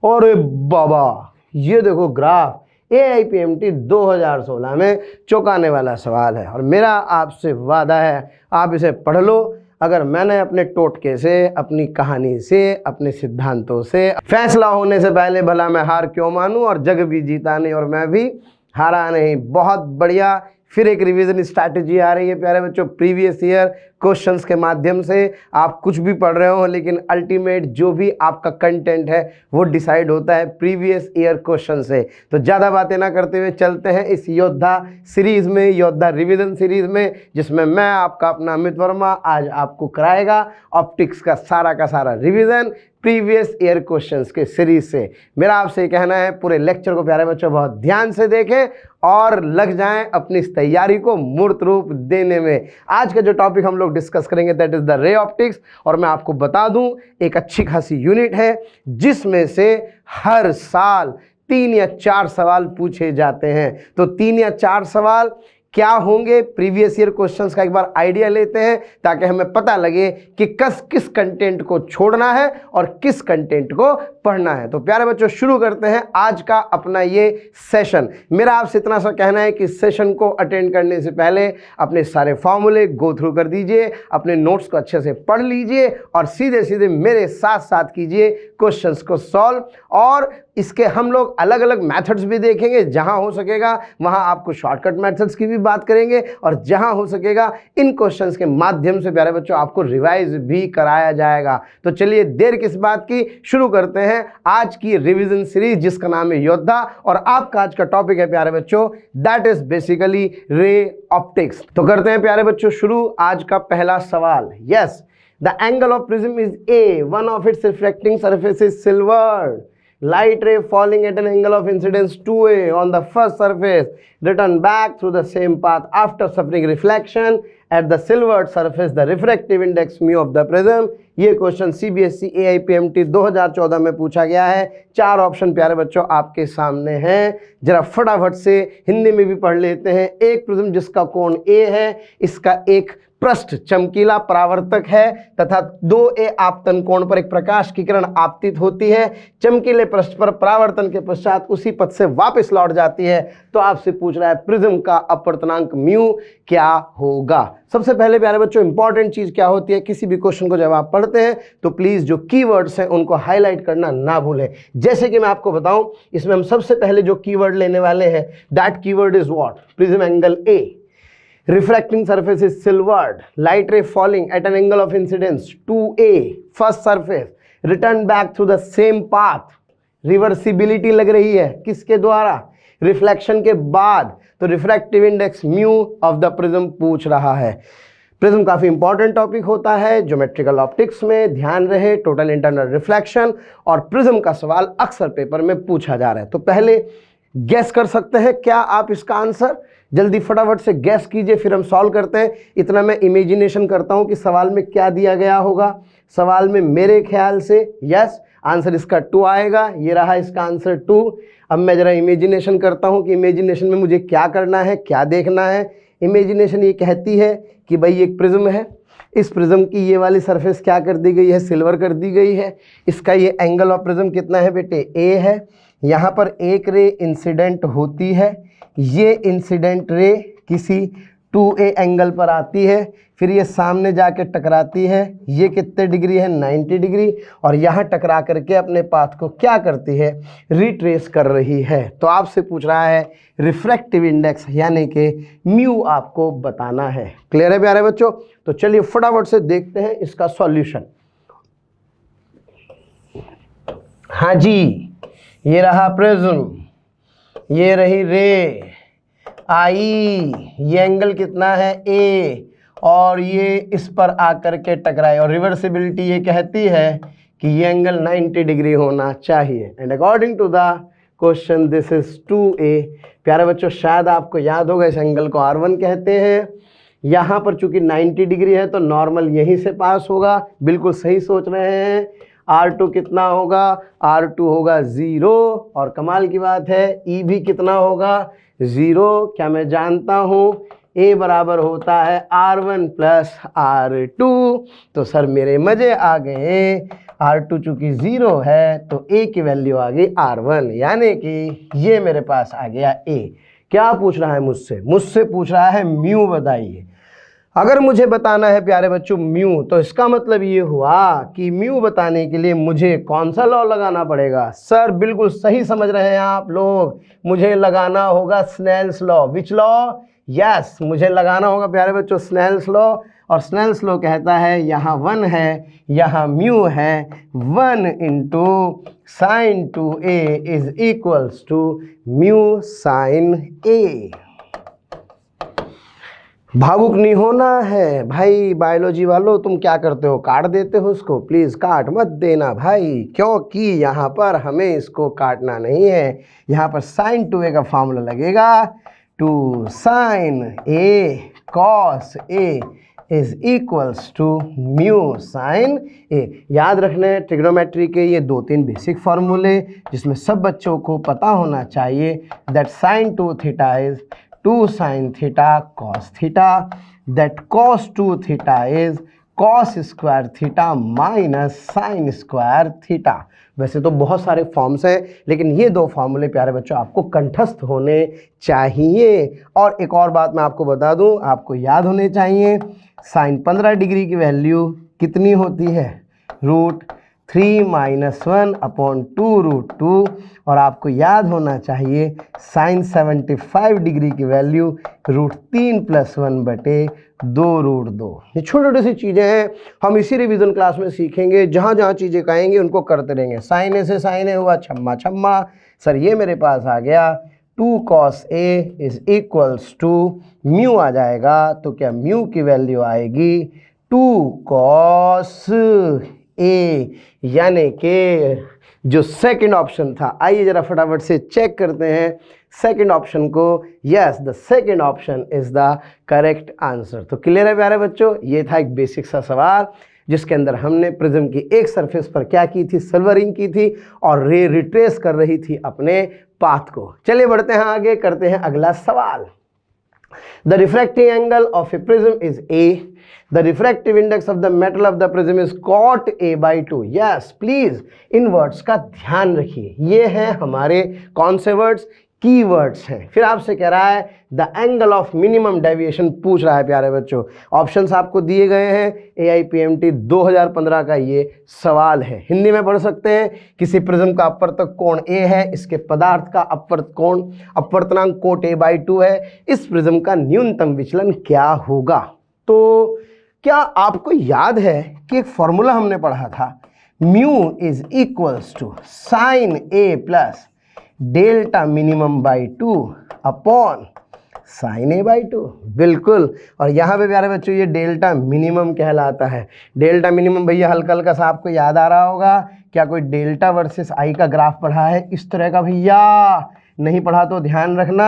और बाबा ये देखो ग्राफ, AIPMT 2016 में चौंकाने वाला सवाल है और मेरा आपसे वादा है आप इसे पढ़ लो। अगर मैंने अपने टोटके से, अपनी कहानी से, अपने सिद्धांतों से फैसला होने से पहले भला मैं हार क्यों मानूं, और जग भी जीता नहीं और मैं भी हारा नहीं। बहुत बढ़िया, फिर एक रिवीजन स्ट्रैटेजी आ रही है प्यारे बच्चों। प्रीवियस ईयर क्वेश्चंस के माध्यम से आप कुछ भी पढ़ रहे हो, लेकिन अल्टीमेट जो भी आपका कंटेंट है वो डिसाइड होता है प्रीवियस ईयर क्वेश्चन से। तो ज़्यादा बातें ना करते हुए चलते हैं इस योद्धा सीरीज़ में, योद्धा रिवीजन सीरीज़ में, जिसमें मैं आपका अपना अमित वर्मा आज आपको कराएगा ऑप्टिक्स का सारा रिवीजन प्रीवियस ईयर क्वेश्चंस के सीरीज से। मेरा आपसे कहना है पूरे लेक्चर को प्यारे बच्चों बहुत ध्यान से देखें और लग जाएं अपनी इस तैयारी को मूर्त रूप देने में। आज का जो टॉपिक हम लोग डिस्कस करेंगे that is the ray optics, और मैं आपको बता दूं एक अच्छी खासी यूनिट है जिसमें से हर साल 3 या 4 सवाल पूछे जाते हैं। तो 3 या 4 सवाल क्या होंगे प्रीवियस ईयर क्वेश्चंस का एक बार आइडिया लेते हैं, ताकि हमें पता लगे कि किस कंटेंट को छोड़ना है और किस कंटेंट को पढ़ना है। तो प्यारे बच्चों शुरू करते हैं आज का अपना ये सेशन। मेरा आपसे इतना सा कहना है कि सेशन को अटेंड करने से पहले अपने सारे फॉर्मूले गो थ्रू कर दीजिए, अपने नोट्स को अच्छे से पढ़ लीजिए और सीधे मेरे साथ कीजिए क्वेश्चंस को सॉल्व। और इसके हम लोग अलग अलग मेथड्स भी देखेंगे, जहां हो सकेगा वहां आपको शॉर्टकट मेथड्स की भी बात करेंगे और जहां हो सकेगा इन क्वेश्चंस के माध्यम से प्यारे बच्चों आपको रिवाइज भी कराया जाएगा। तो चलिए देर किस बात की, शुरू करते हैं आज की रिवीजन सीरीज जिसका नाम है योद्धा। और आपका आज का टॉपिक है प्यारे बच्चों that is basically ray optics. तो करते हैं प्यारे बच्चों शुरू आज का पहला सवाल। Yes, the angle of prism is A, one of its reflecting surface is silvered, light ray falling at an angle of incidence 2A on the first surface return back through the same path after suffering reflection at the silvered surface, the refractive index mu of the prism। ये question CBSE AIPMT 2014 में पूछा गया है। 4 option प्यारे बच्चों आपके सामने हैं, जरा फटाफट से हिंदी में भी पढ़ लेते हैं। एक प्रिज्म जिसका कोण A है, इसका एक पृष्ठ चमकीला परावर्तक है तथा 2A आपतन कोण पर एक प्रकाश की किरण आपतित होती है। चमकीले पृष्ठ पर परावर्तन के पश्चात उसी पथ से वापस लौट जाती है। तो आपसे पूछ रहा है प्रिज्म का अपवर्तनांक म्यू क्या होगा। सबसे पहले प्यारे बच्चों इंपॉर्टेंट चीज क्या होती है, किसी भी क्वेश्चन को जब आप पढ़ते हैं तो प्लीज जो कीवर्ड्स हैं उनको हाईलाइट करना ना भूलें। जैसे कि मैं आपको बताऊं, इसमें हम सबसे पहले जो कीवर्ड लेने वाले हैं that keyword is what, prism angle A, refracting surface is silvered, light ray falling at an angle of incidence 2A, first surface return back through the same path, reversibility लग रही है किसके द्वारा, रिफ्लेक्शन के बाद। तो refractive index mu of the prism पूछ रहा है। प्रिज्म काफी इंपॉर्टेंट टॉपिक होता है ज्योमेट्रिकल ऑप्टिक्स में, ध्यान रहे टोटल इंटरनल रिफ्लेक्शन और प्रिज्म का सवाल अक्सर पेपर में पूछा जा रहा है। तो पहले गैस कर सकते हैं क्या आप इसका आंसर, जल्दी फटाफट से गैस कीजिए फिर हम सॉल्व करते हैं। इतना मैं इमेजिनेशन करता हूं कि सवाल में क्या दिया गया होगा। सवाल में मेरे ख्याल से यस आंसर इसका 2 आएगा, ये रहा इसका आंसर 2। अब मैं जरा इमेजिनेशन करता हूं कि इमेजिनेशन में मुझे क्या करना है, क्या देखना है। इमेजिनेशन ये कहती है कि भाई एक प्रिज्म है, इस प्रिज्म की ये वाली सरफेस क्या कर दी गई है, सिल्वर कर दी गई है। इसका ये एंगल ऑफ प्रिज्म कितना है बेटे, A है। यहाँ पर एक रे इंसिडेंट होती है, ये इंसिडेंट रे किसी 2A एंगल पर आती है, फिर ये सामने जाके टकराती है। ये कितने डिग्री है, 90 डिग्री, और यहाँ टकरा करके अपने पाथ को क्या करती है, रिट्रेस कर रही है। तो आपसे पूछ रहा है रिफ्रैक्टिव इंडेक्स यानी कि म्यू आपको बताना है। क्लियर है प्यारे बच्चों। तो चलिए फटाफट से देखते हैं इसका सॉल्यूशन। हाँ जी, ये रहा प्रिज्म, ये रही रे आई, ये एंगल कितना है A, और ये इस पर आकर के टकराए और रिवर्सिबिलिटी ये कहती है कि ये एंगल 90 डिग्री होना चाहिए। And according to the question this is 2A। प्यारे बच्चों शायद आपको याद होगा इस एंगल को R1 कहते हैं। यहाँ पर चूंकि 90 डिग्री है तो नॉर्मल यहीं से पास होगा, बिल्कुल सही सोच रहे हैं। R2 कितना होगा, R2 होगा 0, और कमाल की बात है E भी कितना होगा 0। क्या मैं जानता हूँ ए बराबर होता है R1 प्लस R2। तो सर मेरे मजे आ गए, R2 चूंकि 0 है तो ए की वैल्यू आ गई R1, यानी कि ये मेरे पास आ गया ए। क्या पूछ रहा है मुझसे? मुझसे पूछ रहा है म्यू बताइए। अगर मुझे बताना है प्यारे बच्चों म्यू, तो इसका मतलब ये हुआ कि म्यू बताने के लिए मुझे कौन सा लॉ लगाना पड़ेगा? सर बिल्कुल सही समझ रहे हैं आप लोग, मुझे लगाना होगा Snell's law. Which law? Yes, मुझे लगाना होगा प्यारे बच्चों स्नेल्स लॉ। और स्नेल्स लॉ कहता है यहाँ 1 है, यहाँ म्यू है, 1 into sine 2a is equals to mu sine a। भावुक नहीं होना है भाई। बायोलॉजी वालों तुम क्या करते हो, काट देते हो उसको? प्लीज़ काट मत देना भाई, क्योंकि यहाँ पर हमें इसको काटना नहीं है। यहाँ पर साइन 2a का फॉर्मूला लगेगा, 2 sine a cos a is equals to mu sine a। याद रखने ट्रिग्नोमेट्री के ये 2-3 बेसिक फार्मूले जिसमें सब बच्चों को पता होना चाहिए। That sine 2 theta is 2 sin theta cos theta, that cos 2 theta is cos square theta minus sin square theta। वैसे तो बहुत सारे फॉर्म्स हैं, लेकिन ये 2 फार्मूले प्यारे बच्चों आपको कंठस्थ होने चाहिए। और एक और बात मैं आपको बता दूं, आपको याद होने चाहिए साइन 15 डिग्री की वैल्यू कितनी होती है? √3 - 1 अपॉन 2√2। और आपको याद होना चाहिए साइन 75 डिग्री की वैल्यू √3 + 1 बटे 2√2। ये छोटी छोटी सी चीज़ें हैं, हम इसी रिवीजन क्लास में सीखेंगे। जहाँ जहाँ चीज़ें कहेंगे उनको करते रहेंगे। साइन ए से साइन ए हुआ छम्मा छम्मा। सर ये मेरे पास आ गया 2 cos a is equals to mu आ जाएगा। तो क्या म्यू की वैल्यू आएगी 2 cos a, यानी कि जो सेकंड ऑप्शन था। आइए जरा फटाफट से चेक करते हैं सेकंड ऑप्शन को। Yes, the second option is the correct answer. तो क्लियर है प्यारे बच्चों, ये था एक बेसिक सा सवाल जिसके अंदर हमने प्रिज्म की एक सरफेस पर क्या की थी? सिल्वरिंग की थी और रे रिट्रेस कर रही थी अपने पाथ को। चलिए बढ़ते हैं आगे, करते हैं अगला सवाल। The refracting angle of a prism is A. The refractive index of the metal of the prism is cot A by 2. Yes, please in words का ध्यान रखिए। ये हैं हमारे कौन से वर्ड्स? की वर्ड्स हैं। फिर आपसे कह रहा है the angle of minimum deviation पूछ रहा है प्यारे बच्चों। ऑप्शंस आपको दिए गए हैं, AIPMT 2015 का ये सवाल है। हिंदी में पढ़ सकते हैं, किसी प्रिज्म का अपवर्तक कोण A है, इसके पदार्थ का अपवर्तनांक कोट A by 2 है, इस प्रिज्म का न्यूनतम विचलन क्या होगा? तो क्या आपको याद है कि एक फॉर्मूला हमने पढ़ा था, mu is equals to sine A plus delta minimum by 2 upon sine A by 2। बिल्कुल, और यहाँ पे प्यारे बच्चों ये डेल्टा मिनिमम कहलाता है। डेल्टा मिनिमम भैया हल्का हल्का सा आपको याद आ रहा होगा, क्या कोई डेल्टा वर्सेस आई का ग्राफ पढ़ा है इस तरह का? भैया नहीं पढ़ा तो ध्यान रखना।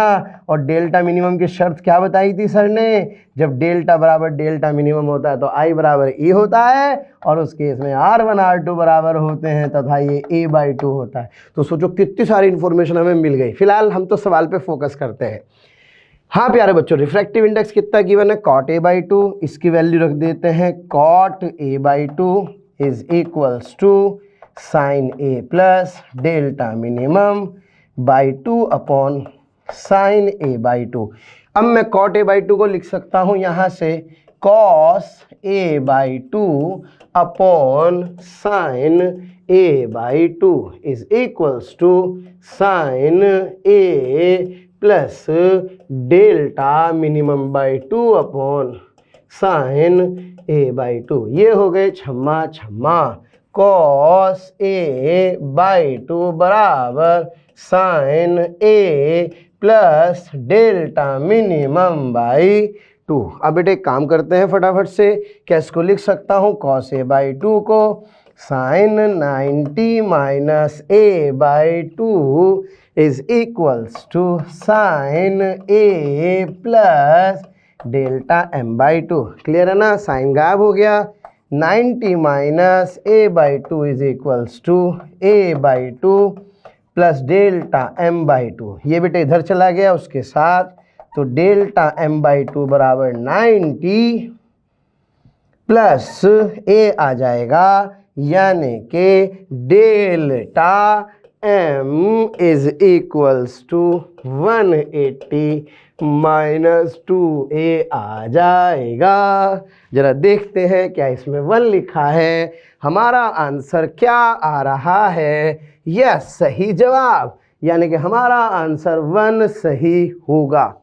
और डेल्टा मिनिमम की शर्त क्या बताई थी सर ने? जब डेल्टा बराबर डेल्टा मिनिमम होता है तो आई बराबर ई होता है, और उस केस में R1 R2 बराबर होते हैं तथा ये A by 2 होता है। तो सोचो कितनी सारी इन्फॉर्मेशन हमें मिल गई। फिलहाल हम तो सवाल पे फोकस करते हैं। हाँ प्यारे बच्चों, रिफ्रैक्टिव इंडेक्स कितना गिवन है? cot A by 2। इसकी वैल्यू रख देते हैं cot A by 2 is equals to sine A plus delta minimum by 2 upon sine A by 2। अब मैं cot A by 2 को लिख सकता हूँ यहाँ से cos A by 2 upon sine A by 2 is equals to sine A plus delta minimum by 2 upon sine A by 2। ये हो गए छम्मा छम्मा। cos A by 2 बराबर sine A plus delta minimum by 2। अब बेटे काम करते हैं फटाफट से। क्या इसको लिख सकता हूँ cos A by 2 को sine 90 minus A by 2 is equals to sine A plus delta M by 2। Clear है ना? साइन गायब हो गया। 90 minus A by 2 is equals to A by 2 plus delta M by 2। ये बेटे इधर चला गया, उसके साथ तो डेल्टा m/2 बराबर 90 प्लस ए आ जाएगा, यानी कि delta m is equals to 180 minus 2a आ जाएगा। जरा देखते हैं क्या इसमें 1 लिखा है, हमारा आंसर क्या आ रहा है, यस सही जवाब, यानी कि हमारा आंसर 1 सही होगा।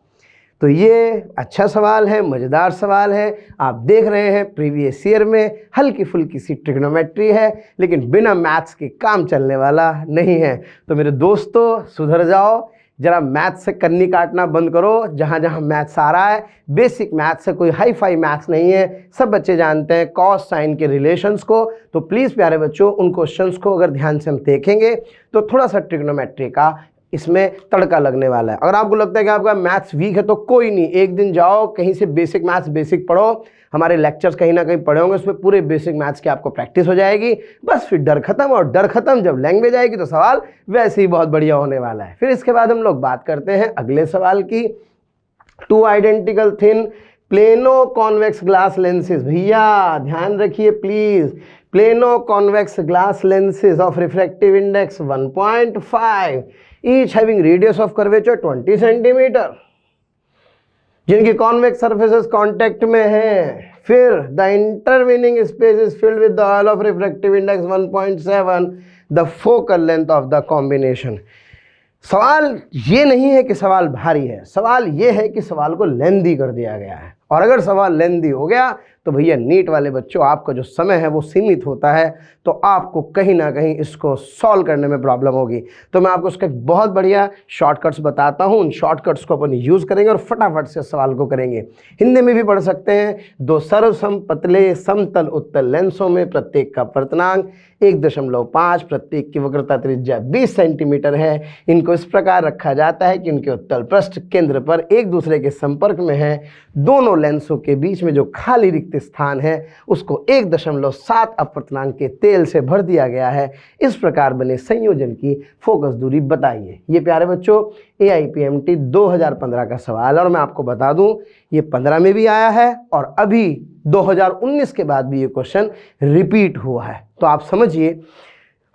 तो ये अच्छा सवाल है, मज़ेदार सवाल है। आप देख रहे हैं प्रीवियस ईयर में हल्की फुल्की सी ट्रिग्नोमेट्री है, लेकिन बिना मैथ्स के काम चलने वाला नहीं है। तो मेरे दोस्तों सुधर जाओ, जरा मैथ्स से कन्नी काटना बंद करो। जहाँ जहाँ मैथ्स आ रहा है बेसिक मैथ्स है, कोई हाई फाई मैथ्स नहीं है। सब बच्चे जानते हैं कॉस साइन के रिलेशंस को। तो प्लीज़ प्यारे बच्चों उन क्वेश्चंस को अगर ध्यान से हम देखेंगे तो थोड़ा सा ट्रिग्नोमेट्री का इसमें तड़का लगने वाला है। अगर आपको लगता है कि आपका मैथ्स वीक है तो कोई नहीं, एक दिन जाओ कहीं से बेसिक मैथ्स बेसिक पढ़ो। हमारे लेक्चर्स कहीं ना कहीं पढ़े होंगे, उसमें पूरे बेसिक मैथ्स की आपको प्रैक्टिस हो जाएगी। बस फिर डर खत्म, और डर खत्म जब लैंग्वेज आएगी तो सवाल वैसे ही बहुत बढ़िया होने वाला है। फिर इसके बाद हम लोग बात करते हैं अगले सवाल की। 2 identical thin plano convex glass lenses, भैया ध्यान रखिए please, plano convex glass lenses of refractive index 1.5 each having radius of curvature 20 centimetre, जिनकी कॉन्वेक्स सरफेसेस कांटेक्ट में हैं। फिर the intervening space is filled with the oil of refractive index 1.7, the focal length of the combination. सवाल ये नहीं है कि सवाल भारी है, सवाल ये है कि सवाल को लेंदी कर दिया गया है। और अगर सवाल लेंदी हो गया तो भैया नीट वाले बच्चों आपका जो समय है वो सीमित होता है, तो आपको कहीं ना कहीं इसको सॉल्व करने में प्रॉब्लम होगी। तो मैं आपको उसका एक बहुत बढ़िया शॉर्टकट्स बताता हूँ, उन शॉर्टकट्स को अपन यूज़ करेंगे और फटाफट से सवाल को करेंगे। हिंदी में भी पढ़ सकते हैं। 2 सर्वसम पतले समतल उत्तल लेंसों में प्रत्येक का पर्तनांक 1.5, प्रत्येक की वक्रता त्रिज्या 20 सेंटीमीटर है। इनको इस प्रकार रखा जाता है कि उनके उत्तल पृष्ठ केंद्र पर एक दूसरे के संपर्क में है। दोनों लेंसों के बीच में जो खाली रिक्त स्थान है उसको 1.7 अपवर्तनांक के तेल से भर दिया गया है। इस प्रकार बने संयोजन की फोकस दूरी बताइए। ये प्यारे बच्चों AIPMT 2015 का सवाल है, और मैं आपको बता दूं ये 15 में भी आया है और अभी 2019 के बाद भी ये क्वेश्चन रिपीट हुआ है। तो आप समझिए,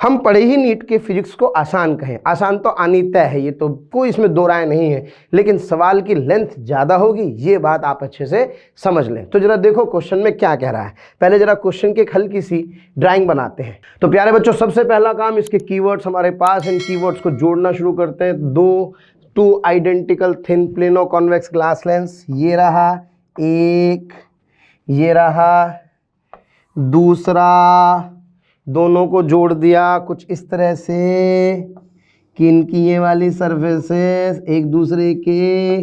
हम पढ़े ही नीट के फिजिक्स को आसान कहें, आसान तो आनी तय है, ये तो कोई इसमें दो राय नहीं है, लेकिन सवाल की लेंथ ज़्यादा होगी, ये बात आप अच्छे से समझ लें। तो जरा देखो क्वेश्चन में क्या कह रहा है। पहले जरा क्वेश्चन की एक हल्की सी ड्राइंग बनाते हैं। तो प्यारे बच्चों सबसे पहला काम, इसके कीवर्ड्स हमारे पास, इन कीवर्ड्स को जोड़ना शुरू करते हैं। 2 identical thin plano convex glass lens, ये रहा एक, ये रहा दूसरा, दोनों को जोड़ दिया कुछ इस तरह से कि इनकी ये वाली सरफेसेस एक दूसरे के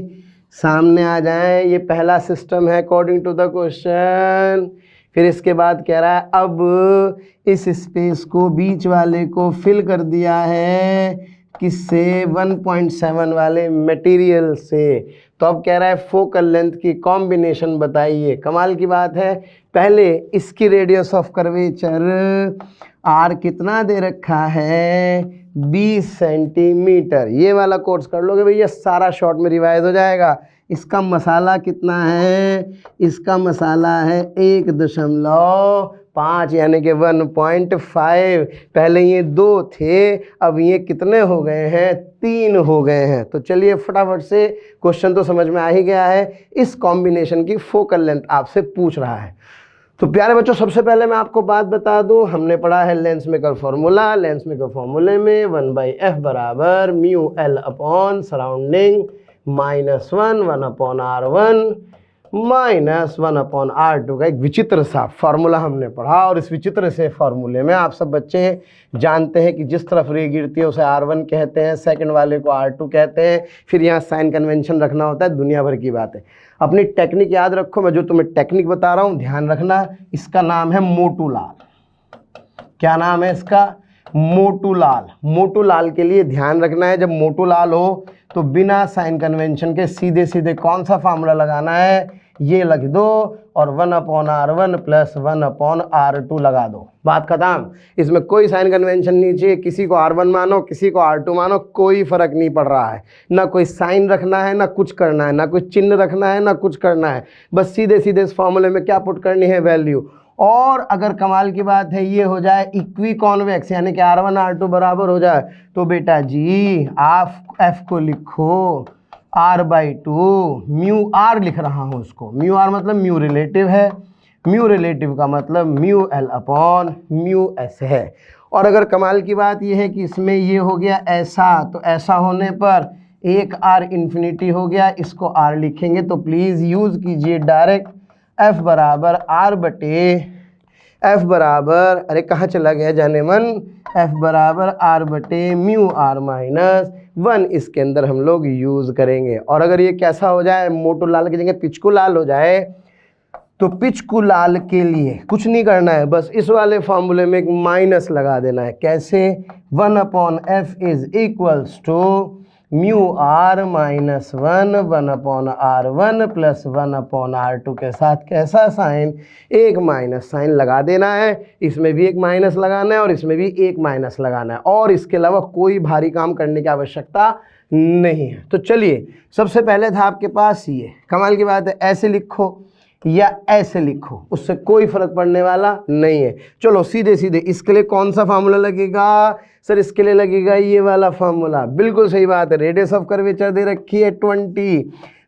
सामने आ जाएं। ये पहला सिस्टम है अकॉर्डिंग टू द क्वेश्चन। फिर इसके बाद कह रहा है अब इस स्पेस को बीच वाले को फिल कर दिया है किससे, 1.7 वाले मटेरियल से। तो अब कह रहा है फोकल लेंथ की कॉम्बिनेशन बताइए। कमाल की बात है, पहले इसकी रेडियस ऑफ कर्वेचर R कितना दे रखा है, 20 सेंटीमीटर। ये वाला कोर्स कर लोगे भैया, सारा शॉर्ट में रिवाइज हो जाएगा। इसका मसाला कितना है, इसका मसाला है 1.5 यानी कि 1.5। पहले ये 2 थे, अब ये कितने हो गए हैं, 3 हो गए हैं। तो चलिए फटाफट से, क्वेश्चन तो समझ में आ ही गया है। इस कॉम्बिनेशन की फोकल लेंथ आपसे पूछ रहा है। तो प्यारे बच्चों सबसे पहले मैं आपको बात बता दूं, हमने पढ़ा है lens maker formula. Lens maker फॉर्मूले में 1/f बराबर mu L upon surrounding -1/r1 -1/r2 का एक विचित्र सा फार्मूला हमने पढ़ा। और इस विचित्र से फार्मूले में आप सब बच्चे जानते हैं कि जिस तरफ रे गिरती है उसे R1 कहते हैं, सेकंड वाले को R2 कहते हैं। फिर यहाँ साइन कन्वेंशन रखना होता है, दुनिया भर की बात है। अपनी टेक्निक याद रखो, मैं जो तुम्हें टेक्निक बता रहा हूँ ध्यान रखना। इसका नाम है मोटू लाल। क्या नाम है इसका, मोटू लाल। मोटू लाल के लिए ध्यान रखना है, जब मोटू लाल हो तो बिना साइन कन्वेंशन के सीधे सीधे कौन सा फार्मूला लगाना है, ये लिख दो और 1/R1 प्लस 1/R2 लगा दो, बात खत्म। इसमें कोई साइन कन्वेंशन नहीं चाहिए, किसी को R1 मानो किसी को R2 मानो, कोई फर्क नहीं पड़ रहा है। ना कोई साइन रखना है ना कुछ करना है, ना कोई चिन्ह रखना है ना कुछ करना है, बस सीधे सीधे इस फॉर्मूले में क्या पुट करनी है, वैल्यू। और अगर कमाल की बात है ये हो जाए इक्वी कॉन्वेक्स, यानी कि R1 R2 बराबर हो जाए, तो बेटा जी आप F को लिखो R/2 म्यू R लिख रहा हूँ उसको, म्यू R मतलब म्यू रिलेटिव है, म्यू रिलेटिव का मतलब mu L upon mu S है। और अगर कमाल की बात यह है कि इसमें ये हो गया ऐसा, तो ऐसा होने पर एक R इन्फिनिटी हो गया, इसको R लिखेंगे तो प्लीज़ यूज़ कीजिए डायरेक्ट F बराबर R बटे F बराबर, अरे कहाँ चला गया जाने मन, F बराबर R बटे म्यू R माइनस 1 इसके अंदर हम लोग यूज़ करेंगे। और अगर ये कैसा हो जाए, मोटो लाल की जगह पिचकू लाल हो जाए, तो पिचकू लाल के लिए कुछ नहीं करना है, बस इस वाले फॉर्मूले में एक माइनस लगा देना है। कैसे, 1/F is equals to mu R minus 1 1/R1 plus 1/R2 के साथ कैसा साइन, एक माइनस साइन लगा देना है। इसमें भी एक माइनस लगाना है और इसमें भी एक माइनस लगाना है, और इसके अलावा कोई भारी काम करने की आवश्यकता नहीं है। तो चलिए, सबसे पहले था आपके पास ये, कमाल की बात है, ऐसे लिखो या ऐसे लिखो, उससे कोई फर्क पड़ने वाला नहीं है। चलो सीधे सीधे इसके लिए कौन सा फार्मूला लगेगा सर, इसके लिए लगेगा ये वाला फार्मूला, बिल्कुल सही बात है। रेडियस ऑफ कर्वेचर दे रखी है 20,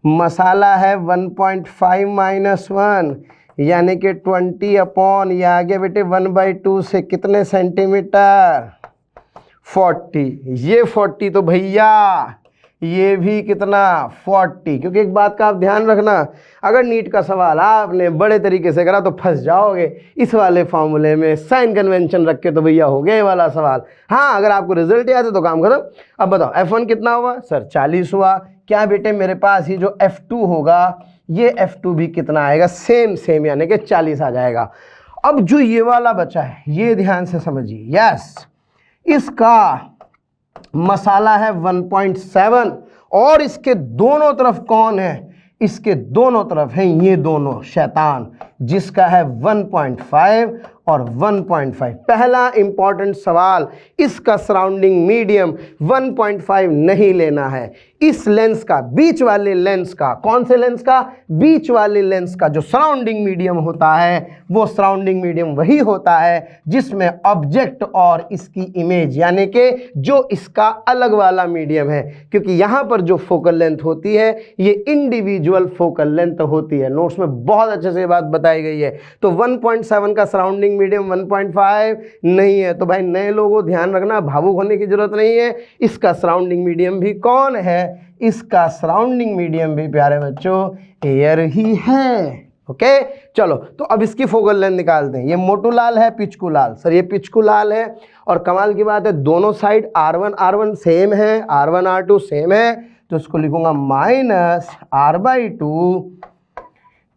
मसाला है 1.5 माइनस 1 यानी कि 20 अपॉन, ये आ गया बेटे 1/2 से कितने सेंटीमीटर, 40। ये 40 तो भैया ये भी कितना, 40। क्योंकि एक बात का आप ध्यान रखना, अगर नीट का सवाल आपने बड़े तरीके से करा तो फंस जाओगे। इस वाले फॉर्मूले में साइन कन्वेंशन रख के तो भैया हो गया ये वाला सवाल। हाँ, अगर आपको रिजल्ट याद है तो काम खत्म। अब बताओ F1 कितना हुआ सर, 40 हुआ। क्या बेटे मेरे पास ये जो F2 होगा, ये F2 भी कितना आएगा, सेम यानी कि 40 आ जाएगा। अब जो ये वाला बचा है ये ध्यान से समझिए, यस, इसका मसाला है 1.7 और इसके दोनों तरफ कौन है, इसके दोनों तरफ हैं ये दोनों शैतान, जिसका है 1.5 और 1.5। पहला इंपॉर्टेंट सवाल, इसका सराउंडिंग मीडियम 1.5 नहीं लेना है। इस लेंस का, बीच वाले लेंस का, कौन से लेंस का, बीच वाले लेंस का जो सराउंडिंग मीडियम होता है, वो सराउंडिंग मीडियम वही होता है जिसमें ऑब्जेक्ट और इसकी इमेज, यानी कि जो इसका अलग वाला मीडियम है। क्योंकि यहाँ पर जो फोकल लेंथ होती है ये इंडिविजुअल फोकल लेंथ होती है, नोट्स में बहुत अच्छे से बात बताई गई है। तो 1.7 का सराउंडिंग मीडियम 1.5 नहीं है, तो भाई नए लोगों ध्यान रखना, भावुक होने की जरूरत नहीं है। इसका सराउंडिंग मीडियम भी कौन है, इसका सराउंडिंग मीडियम भी प्यारे बच्चों एयर ही है। ओके, चलो तो अब इसकी फोकल लेंथ निकालते हैं। ये मोटू लाल है, पिचकू लाल, सर ये पिचकू लाल है। और कमाल की बात है दोनों साइड R1 सेम है, R1 R2 सेम है, तो इसको लिखूंगा minus R/2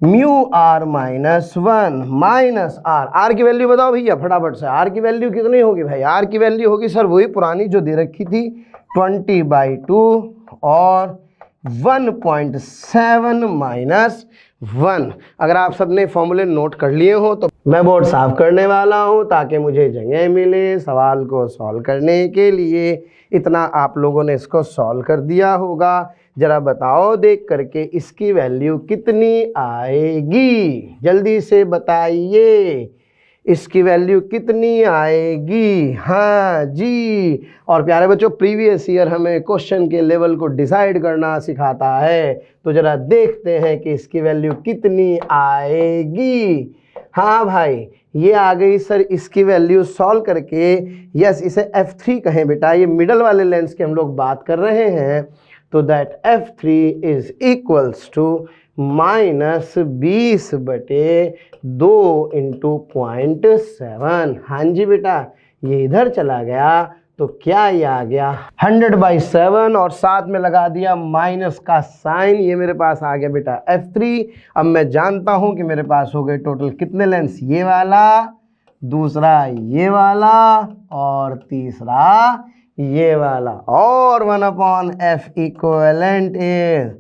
mu R minus 1 minus R की वैल्यू बताओ भैया फटाफट से, R की वैल्यू कितनी होगी भाई, R की वैल्यू होगी सर वही पुरानी जो दे रखी थी 20/2 और 1.7 माइनस 1। अगर आप सबने फॉर्मूले नोट कर लिए हो तो मैं बोर्ड साफ करने वाला हूं ताकि मुझे जगह मिले सवाल को सॉल्व करने के लिए। इतना आप लोगों ने इसको सॉल्व कर दिया होगा, जरा बताओ देख करके इसकी वैल्यू कितनी आएगी, जल्दी से बताइए इसकी वैल्यू कितनी आएगी। हाँ जी, और प्यारे बच्चों प्रीवियस ईयर हमें क्वेश्चन के लेवल को डिसाइड करना सिखाता है, तो जरा देखते हैं कि इसकी वैल्यू कितनी आएगी। हाँ भाई ये आ गई सर इसकी वैल्यू सॉल्व करके, यस इसे F3 कहें बेटा, ये मिडल वाले लेंस की हम लोग बात कर रहे हैं, तो that F3 is equals to minus 20/2 into 0.7। हाँ जी बेटा, ये इधर चला गया तो क्या ये आ गया 100/7 और साथ में लगा दिया माइनस का साइन, ये मेरे पास आ गया बेटा F3। अब मैं जानता हूं कि मेरे पास हो गए टोटल कितने लेंस, ये वाला, दूसरा ये वाला और तीसरा ये वाला, और 1/F equivalent is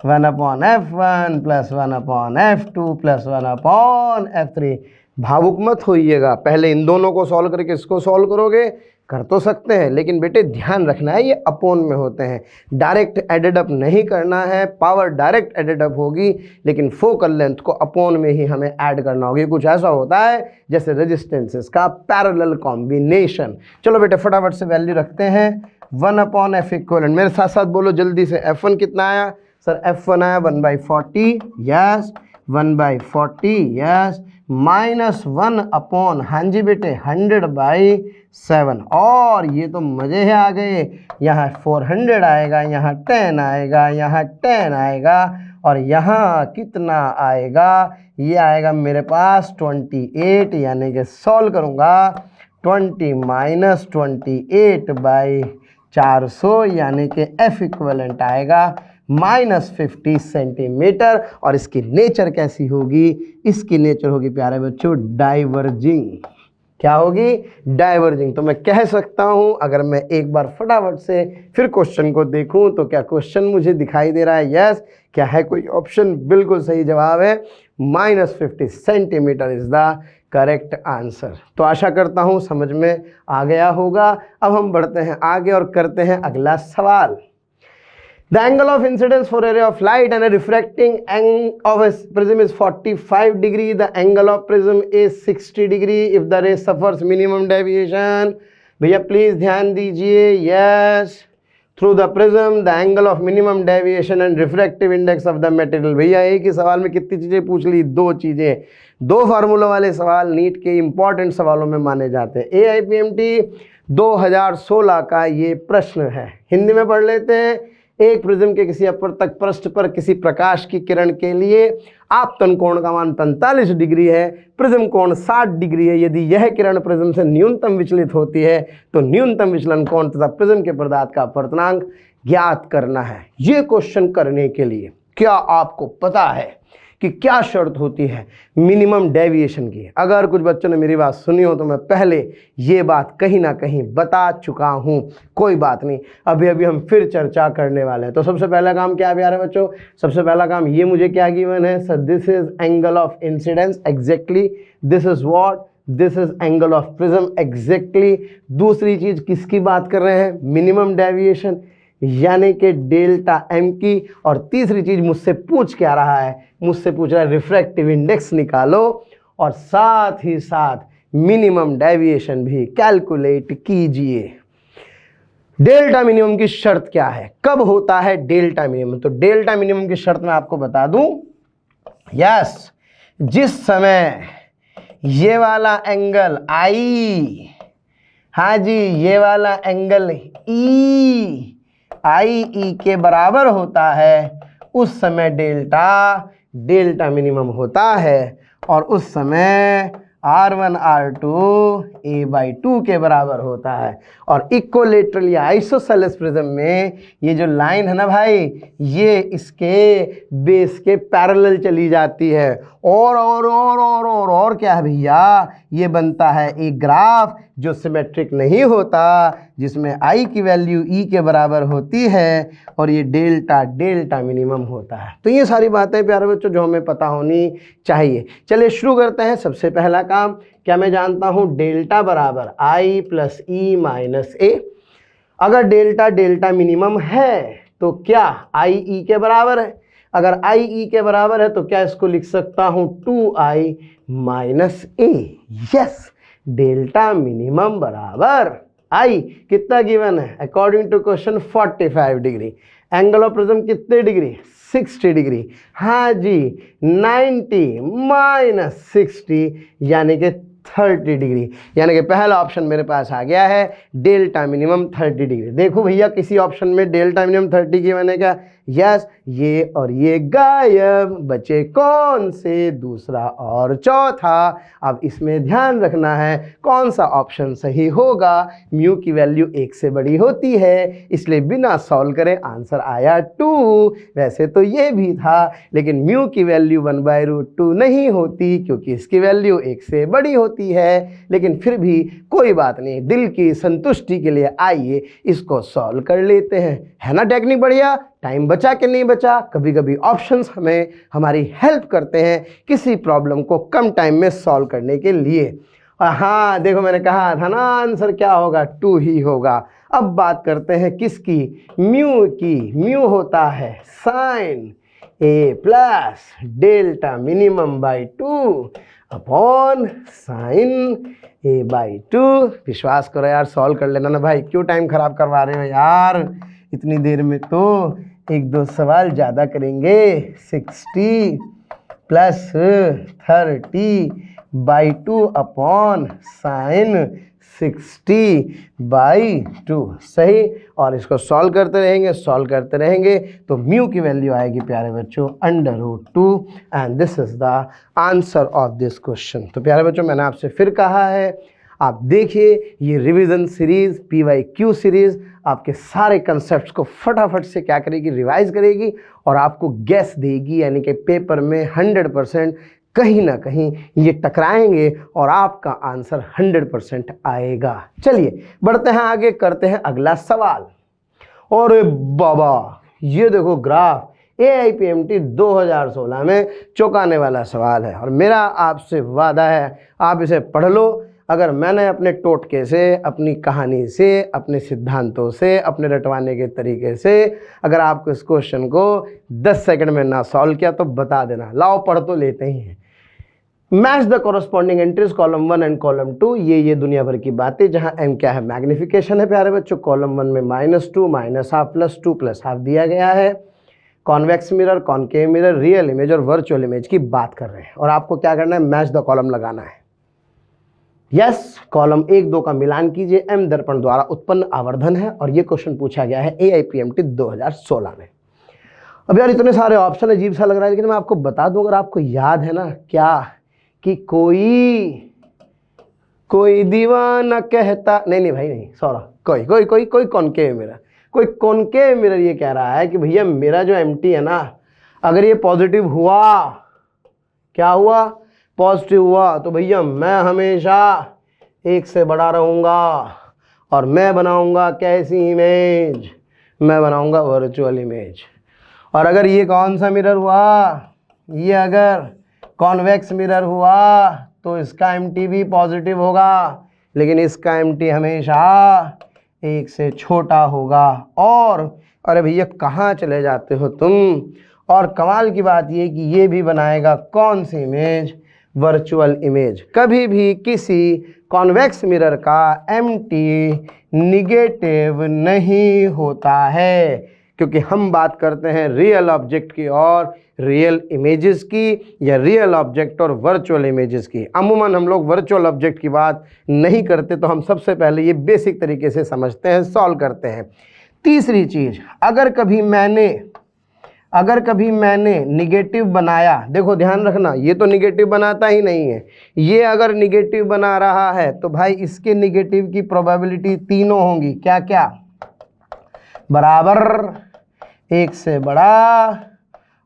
1/f1 plus 1/f2 plus 1/f3। भावुक मत होइएगा, पहले इन दोनों को सॉल्व करके इसको सॉल्व करोगे, कर तो सकते हैं, लेकिन बेटे ध्यान रखना है ये अपोन में होते हैं, डायरेक्ट एडेड अप नहीं करना है। पावर डायरेक्ट एडेड अप होगी, लेकिन फोकल लेंथ को अपोन में ही हमें ऐड करना होगी। कुछ ऐसा होता है जैसे रेजिस्टेंसेस का पैरेलल कॉम्बिनेशन। चलो बेटे फटाफट से वैल्यू रखते हैं। 1/f इक्वलेंट, मेरे साथ साथ बोलो जल्दी से। f1 कितना आया सर? f1 आया 1/40, यस 1/40, यस माइनस 1/, हाँ जी बेटे 100/7। और ये तो मज़े ही आ गए, यहाँ 400 आएगा, यहाँ 10 आएगा, यहाँ 10 आएगा, और यहाँ कितना आएगा? ये आएगा मेरे पास 28, यानी कि सॉल्व करूँगा 20 माइनस 28/400, यानी कि f इक्वलेंट आएगा -50 सेंटीमीटर। और इसकी नेचर कैसी होगी? इसकी नेचर होगी प्यारे बच्चों डाइवर्जिंग। क्या होगी? डाइवर्जिंग। तो मैं कह सकता हूं, अगर मैं एक बार फटाफट से फिर क्वेश्चन को देखूं तो क्या क्वेश्चन मुझे दिखाई दे रहा है? यस। क्या है कोई ऑप्शन? बिल्कुल सही जवाब है, -50 centimetre is the correct answer. तो आशा करता हूं समझ में आ गया होगा। अब हम बढ़ते हैं आगे और करते हैं अगला सवाल। The angle of incidence for a ray of light and a refracting angle of a prism is 45 degree. The angle of prism is 60 degree. If the ray suffers minimum deviation, भैया प्लीज ध्यान दीजिए। Yes, through the prism, the angle of minimum deviation and refractive index of the material। भैया एक ही सवाल में कितनी चीजें पूछ ली? 2 चीजें। 2 फार्मूला वाले सवाल नीट के इंपॉर्टेंट सवालों में माने जाते हैं। AIPMT 2016 का ये प्रश्न है। हिंदी में पढ़ लेते हैं। एक प्रिज्म के किसी अपवर्तक पृष्ठ पर किसी प्रकाश की किरण के लिए आपतन कोण का मान 45 डिग्री है, प्रिज्म कोण 60 डिग्री है। यदि यह किरण प्रिज्म से न्यूनतम विचलित होती है तो न्यूनतम विचलन कोण तथा प्रिज्म के पदार्थ का अपवर्तनांक ज्ञात करना है। ये क्वेश्चन करने के लिए क्या आपको पता है कि क्या शर्त होती है मिनिमम डेविएशन की? अगर कुछ बच्चों ने मेरी बात सुनी हो तो मैं पहले ये बात कहीं ना कहीं बता चुका हूँ, कोई बात नहीं, अभी अभी हम फिर चर्चा करने वाले हैं। तो सबसे पहला काम क्या है प्यारे बच्चों? सबसे पहला काम ये मुझे क्या गिवन है sir? This is angle of incidence, exactly this is what, this is angle of prism, exactly. दूसरी चीज किसकी बात कर रहे हैं? मिनिमम डेविएशन यानी कि डेल्टा एम की। और तीसरी चीज मुझसे पूछ क्या रहा है? मुझसे पूछ रहा है रिफ्रैक्टिव इंडेक्स निकालो और साथ ही साथ मिनिमम डेविएशन भी कैलकुलेट कीजिए। डेल्टा मिनिमम की शर्त क्या है? कब होता है डेल्टा मिनिमम? तो डेल्टा मिनिमम की शर्त मैं आपको बता दूं। यस, जिस समय ये वाला एंगल आई, हाँ जी ये वाला एंगल आई के बराबर होता है, उस समय डेल्टा मिनिमम होता है। और उस समय R1 R2 a/2 के बराबर होता है। और इक्विलैटरल या आइसोसेलेस प्रिज्म में ये जो लाइन है ना भाई, ये इसके बेस के पैरेलल चली जाती है। और क्या है भैया? ये बनता है एक ग्राफ जो सिमेट्रिक नहीं होता, जिसमें I की वैल्यू E के बराबर होती है और ये डेल्टा मिनिमम होता है। तो ये सारी बातें प्यारे बच्चों जो हमें पता होनी चाहिए। चलिए शुरू करते हैं। सबसे पहला काम क्या मैं जानता हूँ? डेल्टा बराबर I + E - A। अगर डेल्टा मिनिमम है तो क्या I E के बराबर है? अगर I E के बराबर है तो क्या इसको लिख सकता हूँ 2I - A। Yes, delta minimum बराबर I कितना गिवन है? According to question 45 degree. Angle of prism कितने डिग्री? 60 डिग्री। हाँ जी, 90 - 60 यानी कि 30 डिग्री। यानी कि पहला ऑप्शन मेरे पास आ गया है, डेल्टा मिनिमम 30 डिग्री। देखो भैया किसी ऑप्शन में डेल्टा मिनिमम 30 की मैंने क्या? यस, ये और ये गायब, बचे कौन से? दूसरा और चौथा। अब इसमें ध्यान रखना है कौन सा ऑप्शन सही होगा। म्यू की वैल्यू 1 से बड़ी होती है, इसलिए बिना सॉल्व करे आंसर आया 2। वैसे तो ये भी था, लेकिन म्यू की वैल्यू 1/√2 नहीं होती क्योंकि इसकी वैल्यू 1 से बड़ी होती होती है, लेकिन फिर भी कोई बात नहीं, दिल की संतुष्टि के लिए आइए इसको सॉल्व कर लेते हैं। है ना टेक्निक बढ़िया? टाइम बचा कि नहीं बचा? कभी कभी ऑप्शंस हमें हमारी हेल्प करते हैं किसी प्रॉब्लम को कम टाइम में सॉल्व करने के लिए। और हाँ देखो, मैंने कहा था ना आंसर क्या होगा, 2 ही होगा। अब बात करते हैं किसकी? म्यू की। म्यू होता है sine A plus delta minimum by 2 upon sine A by 2। विश्वास करो यार, सॉल्व कर लेना ना भाई, क्यों टाइम खराब करवा रहे हो यार इतनी देर में? तो 1-2 सवाल ज़्यादा करेंगे। 60 प्लस 30 बाई 2 अपॉन साइन 60/2 सही। और इसको सॉल्व करते रहेंगे तो म्यू की वैल्यू आएगी प्यारे बच्चों √2 and this is the answer of this question. तो प्यारे बच्चों, मैंने आपसे फिर कहा है, आप देखिए ये रिवीजन सीरीज, PYQ सीरीज आपके सारे कंसेप्ट्स को फटाफट से क्या करेगी, रिवाइज करेगी और आपको गैस देगी, यानी कि पेपर में 100% कहीं ना कहीं ये टकराएंगे और आपका आंसर 100% आएगा। चलिए बढ़ते हैं आगे, करते हैं अगला सवाल। और बाबा ये देखो ग्राफ, AIPMT 2016 में चौंकाने वाला सवाल है और मेरा आपसे वादा है आप इसे पढ़ लो। अगर मैंने अपने टोटके से, अपनी कहानी से, अपने सिद्धांतों से, अपने रटवाने के तरीके से अगर आपको इस क्वेश्चन को 10 सेकंड में ना सॉल्व किया तो बता देना, लाओ पढ़ तो लेते ही हैं। Match the corresponding entries column 1 and column 2। ये दुनिया भर की बातें, जहां m क्या है, मैग्निफिकेशन है प्यारे बच्चों। कॉलम 1 में -2, -हाफ, +2, +हाफ दिया गया है। Convex mirror, concave mirror, real image और वर्चुअल इमेज की बात कर रहे हैं और आपको क्या करना है, मैच द कॉलम लगाना है। यस, कॉलम 1-2 का मिलान कीजिए। m दर्पण द्वारा उत्पन्न आवर्धन है और ये क्वेश्चन पूछा गया है AIPMT 2016 में। अब यार इतने सारे ऑप्शन अजीब सा लग रहा है, लेकिन मैं आपको बता दूं, अगर आपको याद है ना क्या कि कोई दीवाना कहता, नहीं भाई नहीं, सॉरी, कोई कॉनकेव मिरर, कोई कॉनकेव मिरर ये कह रहा है कि भैया मेरा जो MT है ना, अगर ये पॉजिटिव हुआ, क्या हुआ, पॉजिटिव हुआ, तो भैया मैं हमेशा 1 से बड़ा रहूँगा और मैं बनाऊँगा कैसी इमेज, मैं बनाऊँगा वर्चुअल इमेज। और अगर ये कौन सा मिरर हुआ, ये अगर कॉन्वेक्स मिरर हुआ तो इसका MT भी पॉजिटिव होगा, लेकिन इसका MT हमेशा 1 से छोटा होगा। और अरे भैया कहाँ चले जाते हो तुम? और कमाल की बात ये कि ये भी बनाएगा कौन सी इमेज, वर्चुअल इमेज। कभी भी किसी कॉन्वेक्स मिरर का MT निगेटिव नहीं होता है, क्योंकि हम बात करते हैं रियल ऑब्जेक्ट की और रियल इमेजेस की, या रियल ऑब्जेक्ट और वर्चुअल इमेजेस की। अमूमन हम लोग वर्चुअल ऑब्जेक्ट की बात नहीं करते, तो हम सबसे पहले ये बेसिक तरीके से समझते हैं, सॉल्व करते हैं। तीसरी चीज़, अगर कभी मैंने निगेटिव बनाया, देखो ध्यान रखना, ये तो निगेटिव बनाता ही नहीं है, ये अगर निगेटिव बना रहा है तो भाई इसके निगेटिव की प्रोबेबिलिटी तीनों होंगी, क्या क्या, बराबर, 1 से बड़ा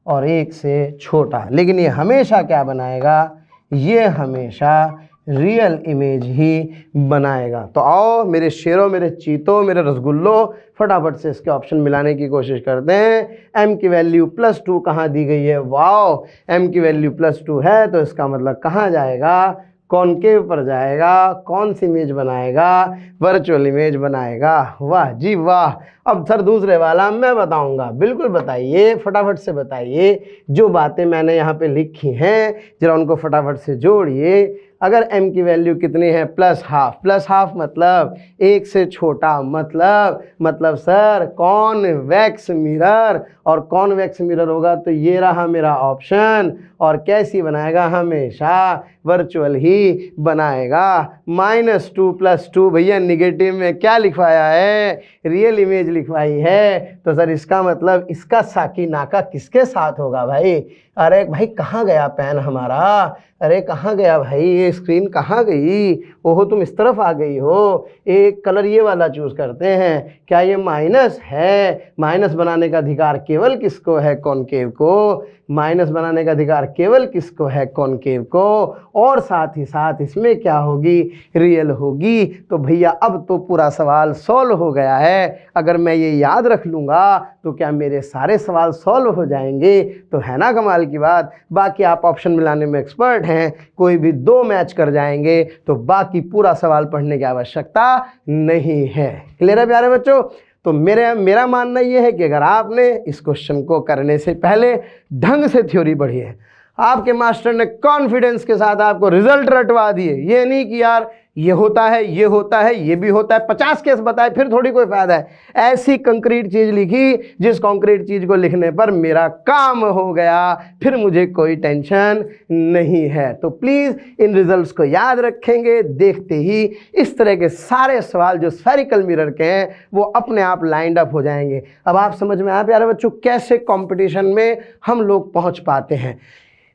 और 1 से छोटा। लेकिन ये हमेशा क्या बनाएगा, ये हमेशा रियल इमेज ही बनाएगा। तो आओ मेरे शेरों, मेरे चीतों, मेरे रसगुल्लों, फटाफट से इसके ऑप्शन मिलाने की कोशिश करते हैं। m की वैल्यू +2 कहाँ दी गई है, वाओ, m की वैल्यू +2 है तो इसका मतलब कहाँ जाएगा, कॉनकेव पर जाएगा। कौन सी इमेज बनाएगा, वर्चुअल इमेज बनाएगा। वाह जी वाह। अब सर दूसरे वाला मैं बताऊंगा, बिल्कुल बताइए, फटाफट से बताइए। जो बातें मैंने यहाँ पे लिखी हैं जरा उनको फटाफट से जोड़िए। अगर m की वैल्यू कितनी है, +हाफ मतलब 1 से छोटा, मतलब सर कॉन्वेक्स मिरर, और कॉन्वेक्स मिरर होगा तो ये रहा मेरा ऑप्शन। और कैसी बनाएगा, हमेशा वर्चुअल ही बनाएगा। -2 +2 भैया निगेटिव में क्या लिखवाया है, रियल इमेज लिखवाई है। तो सर इसका मतलब इसका साकी नाका किसके साथ होगा भाई? अरे भाई कहाँ गया पेन हमारा, अरे कहाँ गया भाई, ये स्क्रीन कहाँ गई, ओहो तुम इस तरफ आ गई हो। एक कलर ये वाला चूज़ करते हैं। क्या ये माइनस है? माइनस बनाने का अधिकार केवल किसको है, कॉनकेव को। माइनस बनाने का अधिकार केवल किसको है, कॉनकेव को, और साथ ही साथ इसमें क्या होगी, रियल होगी। तो भैया अब तो पूरा सवाल सॉल्व हो गया है। अगर मैं ये याद रख लूँगा तो क्या मेरे सारे सवाल सॉल्व हो जाएंगे, तो है ना कमाल की बात। बाकी आप ऑप्शन मिलाने में एक्सपर्ट हैं, कोई भी 2 मैच कर जाएंगे तो बाकी पूरा सवाल पढ़ने की आवश्यकता नहीं है। क्लियर है प्यारे बच्चों। तो मेरा मानना यह है कि अगर आपने इस क्वेश्चन को करने से पहले ढंग से थ्योरी पढ़ी है, आपके मास्टर ने कॉन्फिडेंस के साथ आपको रिजल्ट रटवा दिए, ये नहीं कि यार ये होता है, ये होता है, ये भी होता है, 50 केस बताए फिर थोड़ी कोई फायदा है। ऐसी कंक्रीट चीज लिखी जिस कंक्रीट चीज को लिखने पर मेरा काम हो गया, फिर मुझे कोई टेंशन नहीं है। तो प्लीज इन रिजल्ट्स को याद रखेंगे, देखते ही इस तरह के सारे सवाल जो स्फेरिकल मिरर के हैं वो अपने आप लाइंड अप हो जाएंगे। अब आप समझ में आया प्यारे बच्चों कैसे कंपटीशन में हम लोग पहुंच पाते हैं।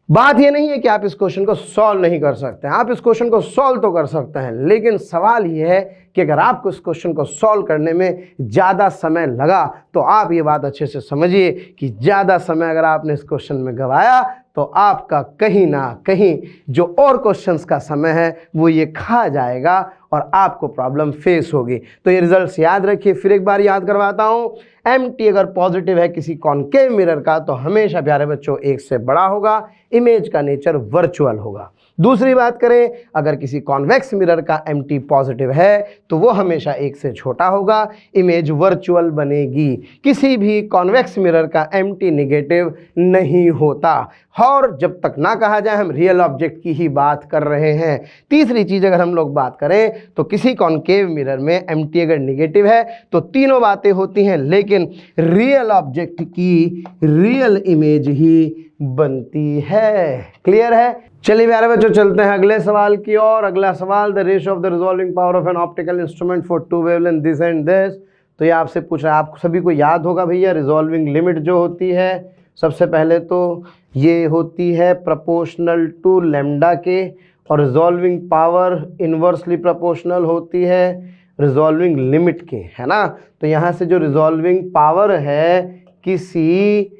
बात ये नहीं है कि आप इस क्वेश्चन को सॉल्व नहीं कर सकते हैं, आप इस क्वेश्चन को सॉल्व तो कर सकते हैं, लेकिन सवाल ये है कि अगर आपको इस क्वेश्चन को सॉल्व करने में ज़्यादा समय लगा तो आप ये बात अच्छे से समझिए कि ज़्यादा समय अगर आपने इस क्वेश्चन में गंवाया तो आपका कहीं ना कहीं जो और क्वेश्चंस का समय है वो ये खा जाएगा और आपको प्रॉब्लम फेस होगी। तो ये रिजल्ट्स याद रखिए, फिर एक बार याद करवाता हूँ। MT अगर पॉजिटिव है किसी कॉनकेव मिरर का तो हमेशा प्यारे बच्चों 1 से बड़ा होगा, इमेज का नेचर वर्चुअल होगा। दूसरी बात करें, अगर किसी कॉन्वेक्स मिरर का MT पॉजिटिव है तो वो हमेशा 1 से छोटा होगा, इमेज वर्चुअल बनेगी। किसी भी कॉन्वेक्स मिरर का MT नेगेटिव नहीं होता, और जब तक ना कहा जाए हम रियल ऑब्जेक्ट की ही बात कर रहे हैं। तीसरी चीज़ अगर हम लोग बात करें तो किसी कॉनकेव मिरर में MT अगर नेगेटिव है तो तीनों बातें होती हैं, लेकिन रियल ऑब्जेक्ट की रियल इमेज ही बनती है। क्लियर है। चलिए प्यारे बच्चों चलते हैं अगले सवाल की ओर। अगला सवाल, the ratio of the resolving power of an optical instrument for 2 wavelength this and this. तो ये आपसे पूछ रहा है, आप सभी को याद होगा भैया रिजॉल्विंग लिमिट जो होती है, सबसे पहले तो ये होती है प्रोपोर्शनल टू लैम्डा के, और रिजॉल्विंग पावर इन्वर्सली प्रोपोर्शनल होती है रिजॉल्विंग लिमिट के, है ना। तो यहाँ से जो रिजॉल्विंग पावर है किसी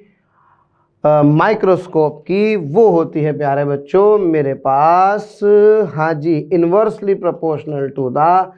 माइक्रोस्कोप की वो होती है प्यारे बच्चों मेरे पास, हाँ जी, inversely proportional to the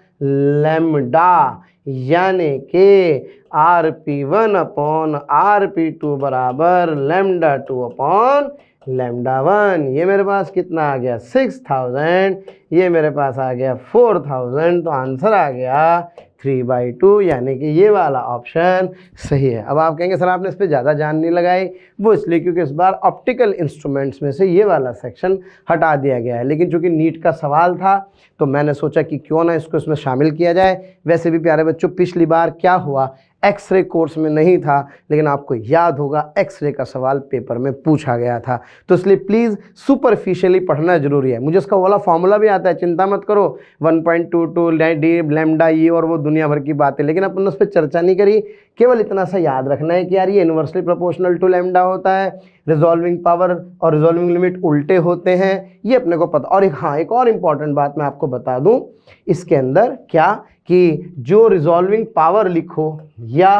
lambda, यानी कि RP1 अपॉन RP2 बराबर लैम्डा 2 अपॉन लैम्डा 1। ये मेरे पास कितना आ गया 6000, ये मेरे पास आ गया 4000, तो आंसर आ गया 3/2, यानी कि ये वाला ऑप्शन सही है। अब आप कहेंगे सर आपने इस पर ज़्यादा जान नहीं लगाई, वो इसलिए क्योंकि इस बार ऑप्टिकल इंस्ट्रूमेंट्स में से ये वाला सेक्शन हटा दिया गया है, लेकिन चूंकि नीट का सवाल था तो मैंने सोचा कि क्यों ना इसको इसमें शामिल किया जाए। वैसे भी प्यारे बच्चों पिछली बार क्या हुआ, एक्सरे कोर्स में नहीं था, लेकिन आपको याद होगा एक्सरे का सवाल पेपर में पूछा गया था, तो इसलिए प्लीज़ सुपरफिशियली पढ़ना जरूरी है। मुझे इसका वाला फॉर्मूला भी आता है, चिंता मत करो, 1.22 डी लैम्डा ये और वो दुनिया भर की बातें, लेकिन अपन उस पर चर्चा नहीं करी। केवल इतना सा याद रखना है कि यार ये इन्वर्सली प्रोपोर्शनल टू लैम्डा होता है, रिजॉल्विंग पावर और रिजॉल्विंग लिमिट उल्टे होते हैं, ये अपने को पता। और एक और इम्पॉर्टेंट बात मैं आपको बता दूं इसके अंदर, क्या कि जो रिजॉल्विंग पावर लिखो या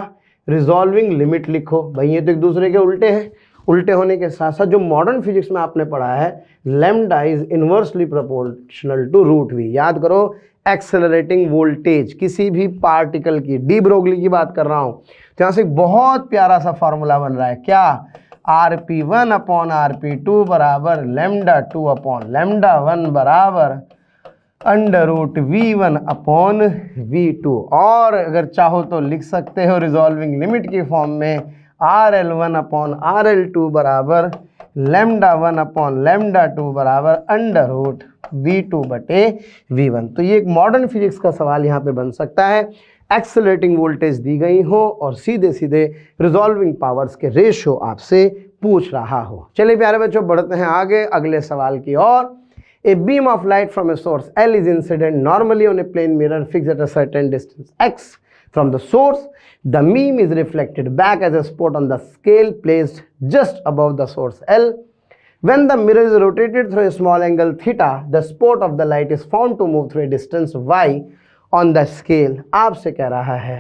रिजॉल्विंग लिमिट लिखो, भाई ये तो एक दूसरे के उल्टे हैं। उल्टे होने के साथ साथ जो मॉडर्न फिजिक्स में आपने पढ़ा है lambda is inversely proportional to √v। याद करो, एक्सेलरेटिंग वोल्टेज किसी भी पार्टिकल की, डी ब्रोगली की बात कर रहा हूं, तो यहाँ से बहुत प्यारा सा फॉर्मूला बन रहा है, क्या RP1 अपॉन RP2 बराबर लैम्डा 2 अपॉन लैम्डा 1 बराबर √V1 अपॉन V2। और अगर चाहो तो लिख सकते हो रिजॉल्विंग लिमिट की फॉर्म में RL1 अपॉन RL2 बराबर लैम्डा 1 अपॉन लैम्डा 2 बराबर √V2 बटे V1। तो ये एक मॉडर्न फिजिक्स का सवाल यहाँ पे बन सकता है, एक्सेलरेटिंग वोल्टेज दी गई हो और सीधे सीधे रिजॉल्विंग पावर्स के रेशियो आपसे पूछ रहा हो। चलिए प्यारे बच्चों बढ़ते हैं आगे अगले सवाल की ओर। A beam of light from a source L is incident normally on a plane mirror fixed at a certain distance x from the source. The beam is reflected back as a spot on the scale placed just above the source L. When the mirror is rotated through a small angle theta, the spot of the light is found to move through a distance y on the scale. आपसे कह रहा है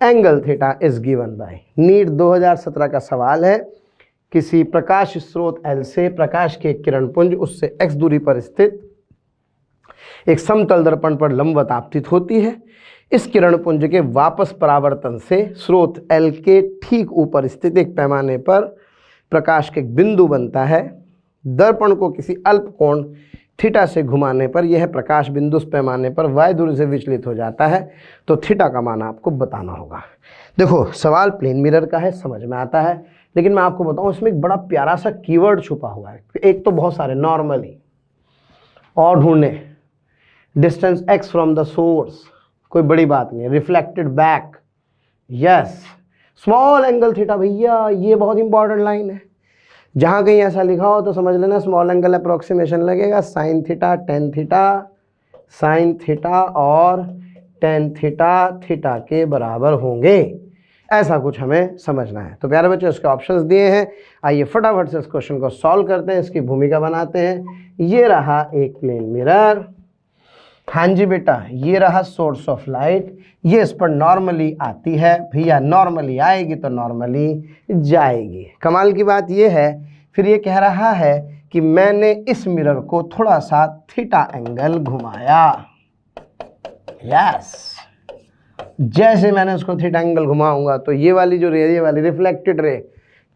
angle theta is given by, NEET 2017 का सवाल है। किसी प्रकाश स्रोत L से प्रकाश के किरण पुंज उससे x दूरी पर स्थित एक समतल दर्पण पर लंबवत आपतित होती है। इस किरण पुंज के वापस परावर्तन से स्रोत L के ठीक ऊपर स्थित एक पैमाने पर प्रकाश के एक बिंदु बनता है। दर्पण को किसी अल्प कोण थीटा से घुमाने पर यह प्रकाश बिंदु उस पैमाने पर y दूरी से विचलित हो जाता है। तो थीटा का मान आपको बताना होगा। देखो सवाल प्लेन मिरर का है, समझ में आता है, लेकिन मैं आपको बताऊं इसमें एक बड़ा प्यारा सा कीवर्ड छुपा हुआ है। एक तो बहुत सारे नॉर्मली और ढूंढने, distance x from the source, कोई बड़ी बात नहीं, reflected back, yes, small angle theta, भैया ये बहुत इंपॉर्टेंट लाइन है। जहां कहीं ऐसा लिखा हो तो समझ लेना स्मॉल एंगल अप्रोक्सीमेशन लगेगा, sine theta, tan theta, sine theta और टेन थीटा थीटा के बराबर होंगे, ऐसा कुछ हमें समझना है। तो प्यारे बच्चों इसके ऑप्शंस दिए हैं, आइए फटाफट से इस क्वेश्चन को सॉल्व करते हैं, इसकी भूमिका बनाते हैं। ये रहा एक प्लेन मिरर, हाँ जी बेटा, ये रहा सोर्स ऑफ लाइट, ये इस पर नॉर्मली आती है, भैया नॉर्मली आएगी तो नॉर्मली जाएगी। कमाल की बात ये है, फिर ये कह रहा है कि मैंने इस मिरर को थोड़ा सा थीटा एंगल घुमाया, यस, जैसे मैंने उसको थीटा एंगल घुमाऊंगा तो ये वाली जो रे, ये वाली रिफ्लेक्टेड रे,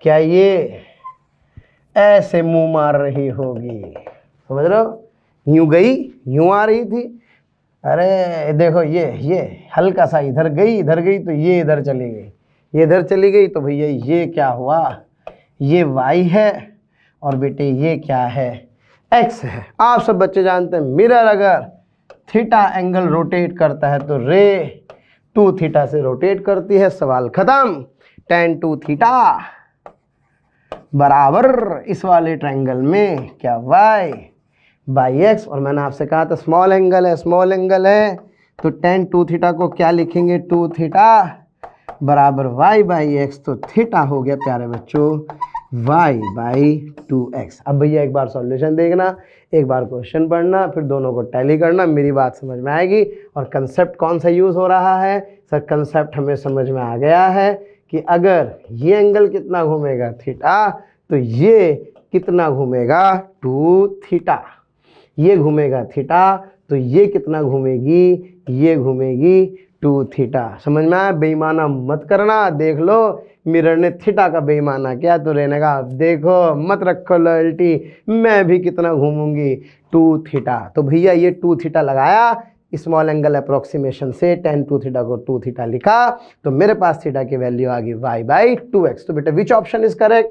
क्या ये ऐसे मुंह मार रही होगी, समझ रहे हो, यूं गई यूं आ रही थी, अरे देखो ये हल्का सा इधर गई तो ये इधर चली गई, ये इधर चली गई, तो भैया ये क्या हुआ, ये y है और बेटे ये क्या है, x है। आप सब बच्चे जानते हैं मिरर अगर थीटा एंगल रोटेट करता है तो रे 2 थीटा से रोटेट करती है, सवाल खत्म। tan 2 थीटा बराबर इस वाले ट्रायंगल में क्या y बाई एक्स, और मैंने आपसे कहा था स्मॉल एंगल है तो tan 2 थीटा को क्या लिखेंगे, 2 थीटा बराबर y बाई एक्स, तो थीटा हो गया प्यारे बच्चों y बाई 2x। अब भैया एक बार सॉल्यूशन देखना, एक बार क्वेश्चन पढ़ना, फिर दोनों को टैली करना, मेरी बात समझ में आएगी। और कंसेप्ट कौन सा यूज़ हो रहा है सर, कंसेप्ट हमें समझ में आ गया है कि अगर ये एंगल कितना घूमेगा थीटा, तो ये कितना घूमेगा 2 थीटा, ये घूमेगा थीटा तो ये कितना घूमेगी, ये घूमेगी 2 थीटा। समझ में आया, बेईमाना मत करना, देख लो मिरर ने थीटा का बेईमाना किया तो रहने का, देखो मत रखो लॉयल्टी, मैं भी कितना घूमूंगी 2 थीटा। तो भैया ये 2 थीटा लगाया, स्मॉल एंगल अप्रोक्सीमेशन से tan 2 थीटा को 2 थीटा लिखा, तो मेरे पास थीटा की वैल्यू आ गई y बाई 2x। तो बेटा which option is correct,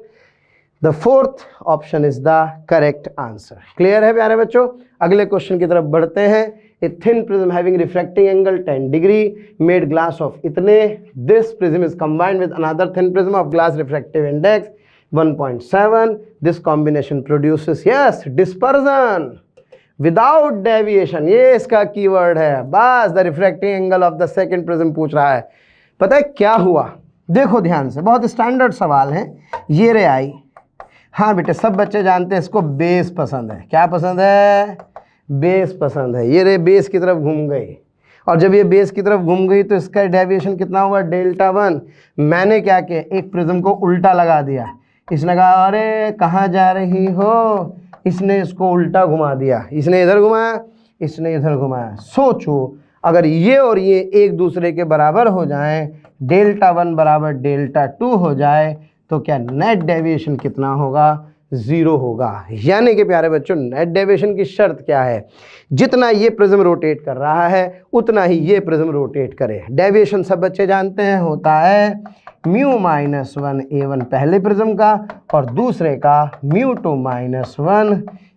the fourth option is the correct answer. Clear है प्यारे बच्चों, अगले क्वेश्चन की तरफ बढ़ते हैं। A thin prism having refracting angle 10 degree made glass of इतने, this prism is combined with another thin prism of glass refractive index 1.7, this combination produces yes dispersion without deviation, ये इसका कीवर्ड है, बस the refracting angle of the second prism पूछ रहा है। पता है क्या हुआ, देखो ध्यान से, बहुत स्टैंडर्ड सवाल है। ये रे आई, हाँ बेटे सब बच्चे जानते हैं इसको बेस पसंद है, क्या पसंद है, बेस पसंद है। ये रे बेस की तरफ घूम गई, और जब ये बेस की तरफ घूम गई तो इसका डेविएशन कितना हुआ, Δ1। मैंने क्या किया, एक प्रिज्म को उल्टा लगा दिया, इसने कहा अरे कहाँ जा रही हो, इसने इसको उल्टा घुमा दिया, इसने इधर घुमाया, इसने इधर घुमाया। सोचो अगर ये और ये एक दूसरे के बराबर हो जाएं, Δ1 बराबर Δ2 हो जाए, तो क्या नेट डेविएशन कितना होगा, 0 होगा। यानी कि प्यारे बच्चों नेट डेविएशन की शर्त क्या है, जितना ये प्रिज्म रोटेट कर रहा है उतना ही ये प्रिज्म रोटेट करे। डेविएशन सब बच्चे जानते हैं होता है μ-1 a1 पहले प्रिज्म का, और दूसरे का μ2 - 1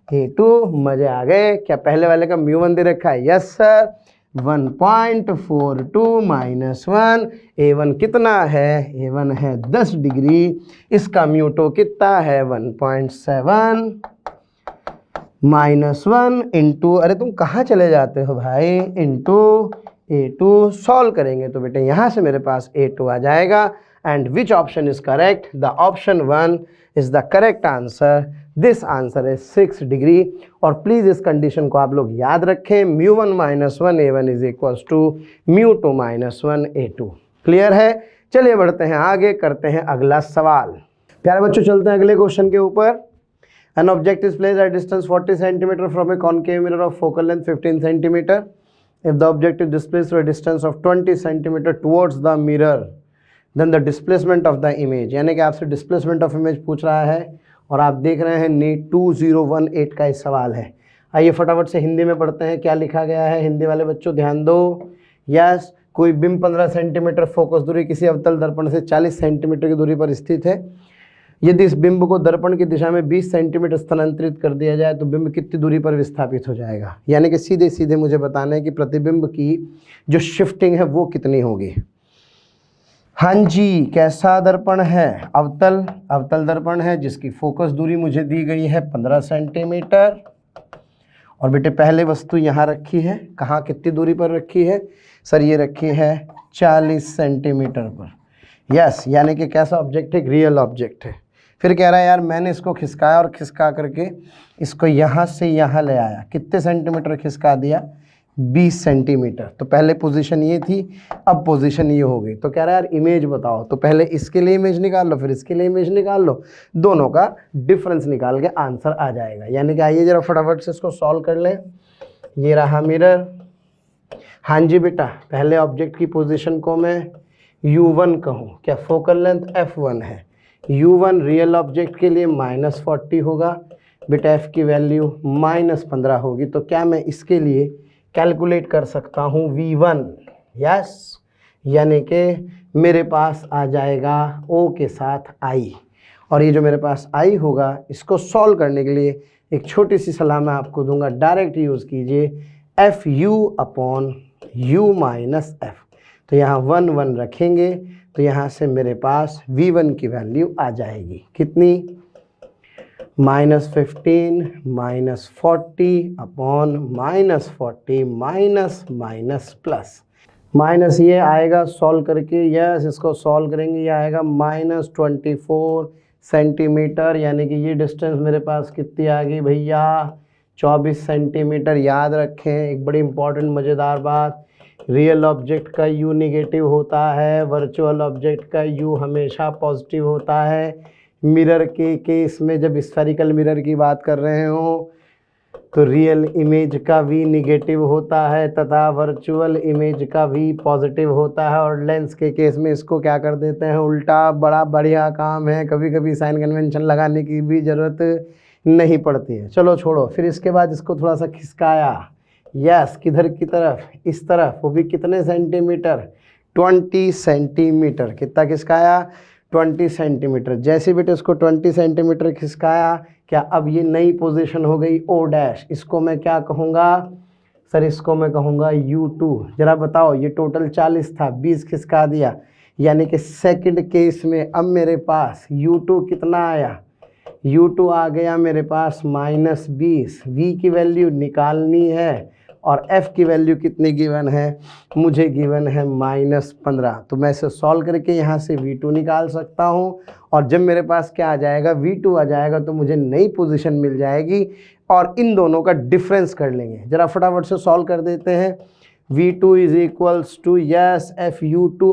a2। मजे आ गए, क्या पहले वाले का μ1 दे रखा है, यस सर, 1.42 - 1, a1 कितना है, a1 है 10 डिग्री, इसका μ2 कितना है 1.7 -1 इंटू, अरे तुम कहाँ चले जाते हो भाई, इंटू a2। सॉल्व करेंगे तो बेटे यहाँ से मेरे पास a2 आ जाएगा। And which option is correct, the option 1 is the correct answer, this answer is 6 degree. और प्लीज़ इस कंडीशन को आप लोग याद रखें, μ1 - 1 a1 is equals to μ2 - 1 a2। Clear है, चलिए बढ़ते हैं आगे, करते हैं अगला सवाल। प्यारे बच्चों चलते हैं अगले क्वेश्चन के ऊपर। An object is placed at distance 40 cm from a concave mirror of focal length 15 cm. If the object is displaced to a distance of 20 cm towards the mirror, then the displacement of the image, यानी कि आपसे displacement of image पूछ रहा है और आप देख रहे हैं नीट 2018 का इस सवाल है। आइए फटाफट से हिंदी में पढ़ते हैं क्या लिखा गया है। हिंदी वाले बच्चों ध्यान दो। यस, कोई बिंब 15 सेंटीमीटर फोकस दूरी किसी अवतल दर्पण से 40 सेंटीमीटर की दूरी पर स्थित है। यदि इस बिंब को दर्पण की दिशा में 20 सेंटीमीटर स्थानांतरित कर दिया जाए तो बिंब कितनी दूरी पर विस्थापित हो जाएगा। यानी कि सीधे सीधे मुझे बताना है कि प्रतिबिंब की जो शिफ्टिंग है वो कितनी होगी। हाँ जी, कैसा दर्पण है? अवतल दर्पण है जिसकी फोकस दूरी मुझे दी गई है 15 सेंटीमीटर। और बेटे पहले वस्तु यहाँ रखी है, कहाँ कितनी दूरी पर रखी है? सर ये रखी है 40 सेंटीमीटर पर। यस, यानी कि कैसा ऑब्जेक्ट है? रियल ऑब्जेक्ट है। फिर कह रहा है यार मैंने इसको खिसकाया और खिसका करके इसको यहाँ से यहाँ ले आया। कितने सेंटीमीटर खिसका दिया? 20 सेंटीमीटर। तो पहले पोजीशन ये थी, अब पोजीशन ये हो गई। तो कह रहा है यार इमेज बताओ। तो पहले इसके लिए इमेज निकाल लो, फिर इसके लिए इमेज निकाल लो, दोनों का डिफरेंस निकाल के आंसर आ जाएगा। यानी कि आइए जरा फटाफट से इसको सॉल्व कर लें। ये रहा मिरर। हाँ जी बेटा, पहले ऑब्जेक्ट की पोजीशन को मैं U1 कहूँ, क्या फोकल लेंथ F1 है। U1 रियल ऑब्जेक्ट के लिए -40 होगा बेटा, F की वैल्यू -15 होगी। तो क्या मैं इसके लिए कैलकुलेट कर सकता हूँ V1? यस, यानी कि मेरे पास आ जाएगा O के साथ I, और ये जो मेरे पास I होगा इसको सॉल्व करने के लिए एक छोटी सी सलाह मैं आपको दूंगा, डायरेक्ट यूज़ कीजिए FU/U-F। तो यहाँ 1 1 रखेंगे तो यहाँ से मेरे पास V1 की वैल्यू आ जाएगी कितनी? -15 -40 अपॉन -40 माइनस प्लस माइनस ये आएगा सॉल्व करके। यस, इसको सॉल्व करेंगे, ये आएगा -24 सेंटीमीटर। यानी कि ये डिस्टेंस मेरे पास कितनी आ गई भैया? 24 सेंटीमीटर। याद रखें एक बड़ी इंपॉर्टेंट मज़ेदार बात, रियल ऑब्जेक्ट का U निगेटिव होता है, वर्चुअल ऑब्जेक्ट का U हमेशा पॉजिटिव होता है। मिरर के केस में जब स्फेरिकल मिरर की बात कर रहे हो तो रियल इमेज का V निगेटिव होता है तथा वर्चुअल इमेज का V पॉजिटिव होता है। और लेंस के केस में इसको क्या कर देते हैं उल्टा। बड़ा बढ़िया काम है, कभी कभी साइन कन्वेंशन लगाने की भी ज़रूरत नहीं पड़ती है। चलो छोड़ो। फिर इसके बाद इसको थोड़ा सा खिसकाया। यस, किधर की तरफ? इस तरफ। वो भी कितने सेंटीमीटर? 20 सेंटीमीटर। कितना खिसकाया? 20 सेंटीमीटर। जैसे बेटे उसको 20 सेंटीमीटर खिसकाया, क्या अब ये नई पोजीशन हो गई O'। इसको मैं क्या कहूँगा? सर इसको मैं कहूँगा U2। जरा बताओ, ये टोटल 40 था, 20 खिसका दिया, यानी कि सेकंड केस में अब मेरे पास U2 कितना आया? U2 आ गया मेरे पास -20। V की वैल्यू निकालनी है और F की वैल्यू कितनी गिवन है? मुझे गिवन है -15। तो मैं इसे सॉल्व करके यहाँ से V2 निकाल सकता हूँ। और जब मेरे पास क्या आ जाएगा? V2 आ जाएगा तो मुझे नई पोजीशन मिल जाएगी और इन दोनों का डिफरेंस कर लेंगे। ज़रा फटाफट से सॉल्व कर देते हैं। V2 is equals to yes FU2/U2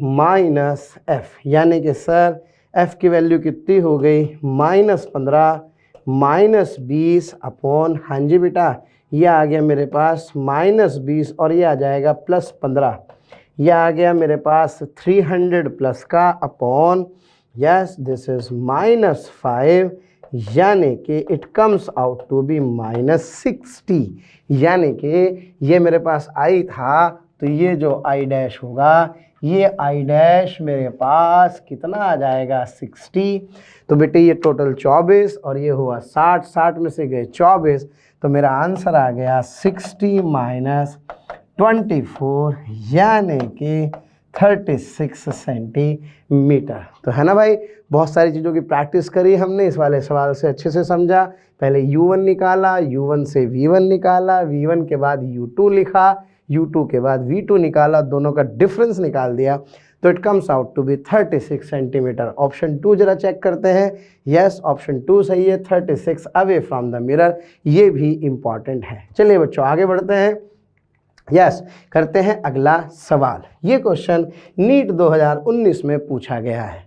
-F, यानी कि सर F की वैल्यू कितनी हो गई? -15 -20 अपॉन, हाँ जी बेटा ये आ गया मेरे पास -20 और ये आ जाएगा +15। ये आ गया मेरे पास 300 प्लस का अपॉन यस दिस इज -5, यानी कि it comes out to be -60। यानी कि ये मेरे पास I था तो ये जो I' होगा, ये I' मेरे पास कितना आ जाएगा? 60। तो बेटे ये टोटल 24 और ये हुआ 60, 60 में से गए 24, तो मेरा आंसर आ गया 60 - 24, यानी कि 36 सेंटीमीटर। तो है ना भाई, बहुत सारी चीज़ों की प्रैक्टिस करी हमने, इस वाले सवाल से अच्छे से समझा। पहले U1 निकाला, U1 से V1 निकाला, V1 के बाद U2 लिखा, U2 के बाद V2 निकाला, दोनों का डिफरेंस निकाल दिया, तो it comes out to be 36 centimetre. Option 2 जरा चेक करते हैं। यस, ऑप्शन 2 सही है, 36 अवे फ्रॉम द मिरर। ये भी इम्पॉर्टेंट है। चलिए बच्चों आगे बढ़ते हैं। यस, करते हैं अगला सवाल। ये क्वेश्चन नीट 2019 में पूछा गया है।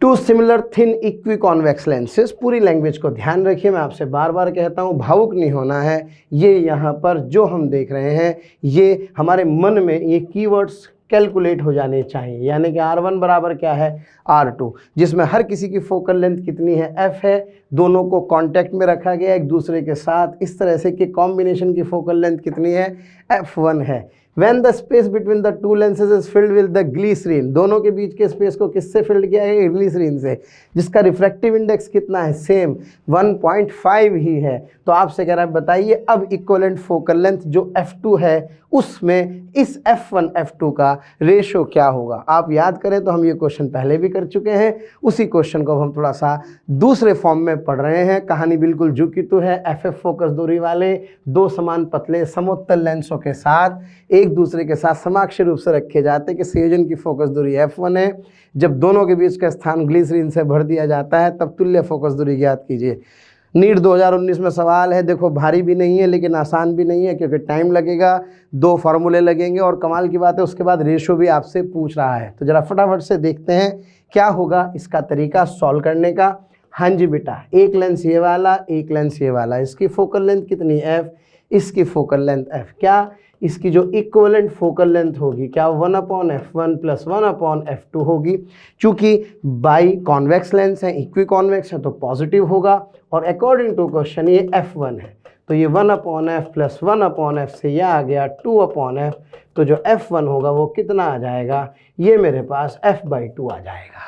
Two similar thin equiconvex lenses. पूरी लैंग्वेज को ध्यान रखिए, मैं आपसे बार बार कहता हूँ, भावुक नहीं होना है। ये यहाँ पर जो हम देख रहे हैं ये हमारे मन में ये कीवर्ड्स कैलकुलेट हो जाने चाहिए, यानी कि R1 बराबर क्या है R2, जिसमें हर किसी की फोकल लेंथ कितनी है F है, दोनों को कांटेक्ट में रखा गया एक दूसरे के साथ इस तरह से कि कॉम्बिनेशन की फोकल लेंथ कितनी है F1 है। When the space between the two lenses is filled with the glycerin, दोनों के बीच के स्पेस को किससे फिल्ड किया है, ग्लिसरीन से, जिसका रिफ्रैक्टिव इंडेक्स कितना है, सेम 1.5 ही है। तो आपसे कह रहा है बताइए अब इक्विवेलेंट फोकल लेंथ जो F2 है उसमें इस F1 F2 का रेशो क्या होगा। आप याद करें तो हम ये क्वेश्चन पहले भी कर चुके हैं, उसी क्वेश्चन को हम थोड़ा सा दूसरे फॉर्म में पढ़ रहे हैं। कहानी बिल्कुल झुकी तो है, FF फोकस दूरी वाले दो समान पतले समोत्तल लेंसों के साथ एक दूसरे के साथ समाक्ष रूप से रखे जाते हैं कि संयोजन की फोकस दूरी F1 है। जब दोनों के बीच का स्थान ग्लिसरीन से भर दिया जाता है तब तुल्य फोकस दूरी ज्ञात कीजिए। नीट 2019 में सवाल है, देखो भारी भी नहीं है लेकिन आसान भी नहीं है क्योंकि टाइम लगेगा, दो फार्मूले लगेंगे और कमाल की बात है उसके बाद रेशो भी आपसे पूछ रहा है। तो ज़रा फटाफट से देखते हैं क्या होगा इसका तरीका सॉल्व करने का। हाँ जी बेटा, एक लेंस ये वाला एक लेंस ये वाला, इसकी फोकल लेंथ कितनी F, इसकी फोकल लेंथ F, क्या इसकी जो इक्विवेलेंट फोकल लेंथ होगी क्या 1/F1 + 1/F2 होगी। चूंकि बाई कॉन्वेक्स लेंस है, इक्वी कॉन्वेक्स है तो पॉजिटिव होगा और अकॉर्डिंग टू क्वेश्चन ये F1 है तो ये 1/F + 1/F से यह आ गया 2/F। तो जो F1 होगा वो कितना आ जाएगा, ये मेरे पास F/2 आ जाएगा,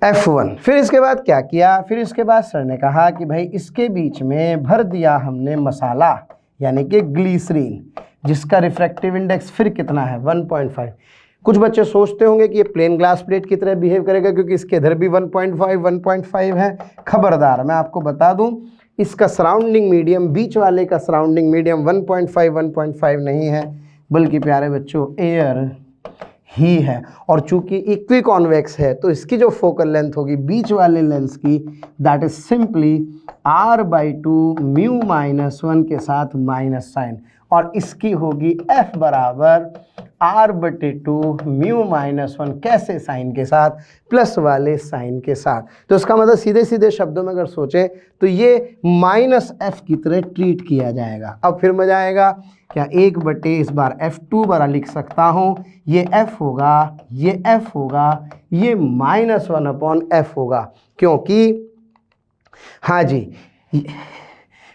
F1। फिर इसके बाद क्या किया, फिर इसके बाद सर ने कहा कि भाई इसके बीच में भर दिया हमने मसाला यानी कि ग्लिसरीन, जिसका रिफ्रैक्टिव इंडेक्स फिर कितना है 1.5। कुछ बच्चे सोचते होंगे कि ये प्लेन ग्लास प्लेट की तरह बिहेव करेगा क्योंकि इसके इधर भी 1.5 है। खबरदार, मैं आपको बता दूं इसका सराउंडिंग मीडियम, बीच वाले का सराउंडिंग मीडियम 1.5 नहीं है बल्कि प्यारे बच्चों एयर ही है। और चूंकि इक्वी कॉन्वेक्स है तो इसकी जो फोकल लेंथ होगी बीच वाले लेंस की दैट इज सिंपली R/2 μ-1 के साथ माइनस साइन, और इसकी होगी F बराबर R/2 μ-1 कैसे साइन के साथ, प्लस वाले साइन के साथ। तो इसका मतलब सीधे सीधे शब्दों में अगर सोचें तो ये -F की तरह ट्रीट किया जाएगा। अब फिर मजा आएगा क्या, 1/, इस बार F2 बड़ा लिख सकता हूँ, ये F होगा, ये F होगा, ये -1/F होगा, क्योंकि हाँ जी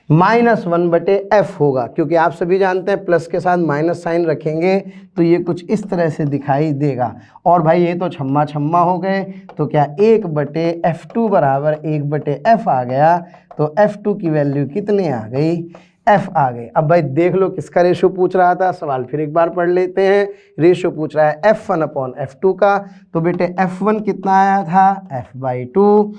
-1/F होगा, क्योंकि आप सभी जानते हैं प्लस के साथ माइनस साइन रखेंगे तो ये कुछ इस तरह से दिखाई देगा। और भाई ये तो छम्मा छम्मा हो गए, तो क्या 1/F2 बराबर 1/F आ गया, तो F2 की वैल्यू कितनी आ गई, F आ गई। अब भाई देख लो किसका रेशो पूछ रहा था, सवाल फिर एक बार पढ़ लेते हैं। रेशो पूछ रहा है F1/F2 का, तो बेटे F1 कितना आया था F/2,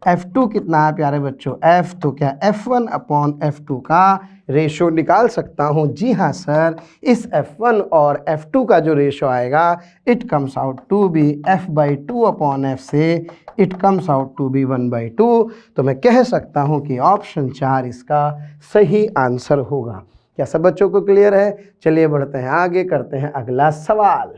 F2 कितना है प्यारे बच्चों F, तो क्या F1/F2 का रेशो निकाल सकता हूँ। जी हाँ सर, इस F1 और F2 का जो रेशो आएगा it comes out to be F/2/F से it comes out to be 1/2। तो मैं कह सकता हूँ कि ऑप्शन 4 इसका सही आंसर होगा। क्या सब बच्चों को क्लियर है? चलिए बढ़ते हैं आगे, करते हैं अगला सवाल।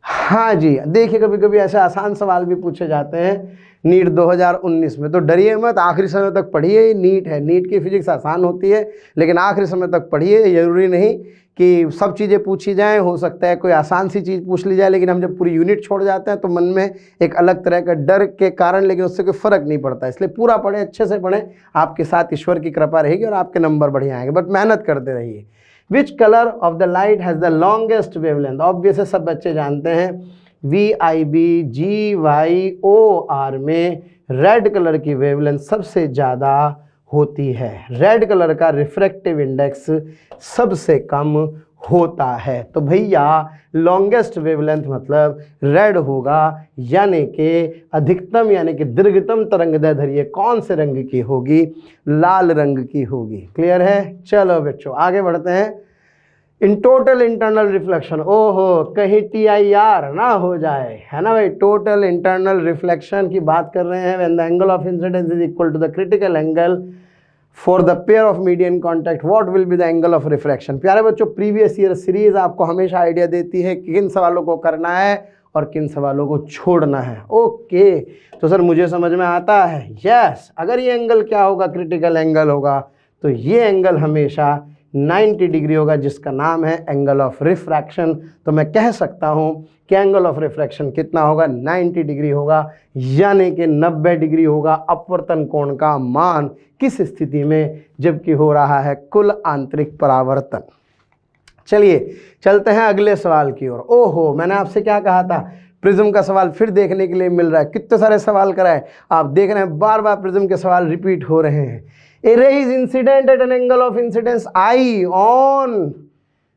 हाँ जी, देखिए कभी कभी ऐसे आसान सवाल भी पूछे जाते हैं नीट 2019 में, तो डरिए मत, आखिरी समय तक पढ़िए। नीट है, नीट की फिजिक्स आसान होती है लेकिन आखिरी समय तक पढ़िए। ज़रूरी नहीं कि सब चीज़ें पूछी जाएं, हो सकता है कोई आसान सी चीज़ पूछ ली जाए, लेकिन हम जब पूरी यूनिट छोड़ जाते हैं तो मन में एक अलग तरह का डर के कारण, लेकिन उससे कोई फ़र्क नहीं पड़ता। इसलिए पूरा पढ़ें, अच्छे से पढ़ें, आपके साथ ईश्वर की कृपा रहेगी और आपके नंबर बढ़िया आएंगे, बट मेहनत करते रहिए। Which colour of the light has the longest wavelength? Obvious है, सब बच्चे जानते हैं VIB GYOR में रेड कलर की वेवलेंथ सबसे ज़्यादा होती है, रेड कलर का रिफ्रैक्टिव इंडेक्स सबसे कम होता है। तो भैया लॉन्गेस्ट वेवलेंथ मतलब रेड होगा, यानी कि अधिकतम यानी कि दीर्घतम तरंगदैर्ध्य कौन से रंग की होगी? लाल रंग की होगी। क्लियर है? चलो बच्चों आगे बढ़ते हैं। इन टोटल इंटरनल रिफ्लेक्शन, ओहो कहीं TIR ना हो जाए, है ना भाई। टोटल इंटरनल रिफ्लेक्शन की बात कर रहे हैं। When the angle of incidence is equal to the critical angle for the pair of median contact what will be the angle of refraction. प्यारे बच्चों, प्रीवियस ईयर सीरीज आपको हमेशा आइडिया देती है कि किन सवालों को करना है और किन सवालों को छोड़ना है। ओके, तो सर मुझे समझ में आता है। यस, अगर ये एंगल क्या होगा, क्रिटिकल एंगल होगा, तो ये एंगल हमेशा 90 डिग्री होगा, जिसका नाम है एंगल ऑफ रिफ्रैक्शन। तो मैं कह सकता हूँ कि एंगल ऑफ रिफ्रैक्शन कितना होगा, 90 डिग्री होगा, यानी कि 90 डिग्री होगा अपवर्तन कोण का मान। किस स्थिति में, जबकि हो रहा है कुल आंतरिक परावर्तन। चलिए चलते हैं अगले सवाल की ओर। ओहो, मैंने आपसे क्या कहा था, प्रिज्म का सवाल फिर देखने के लिए मिल रहा है। कितने सारे सवाल कराए, आप देख रहे हैं बार बार प्रिज्म के सवाल रिपीट हो रहे हैं। A ray is incident at an angle of incidence I on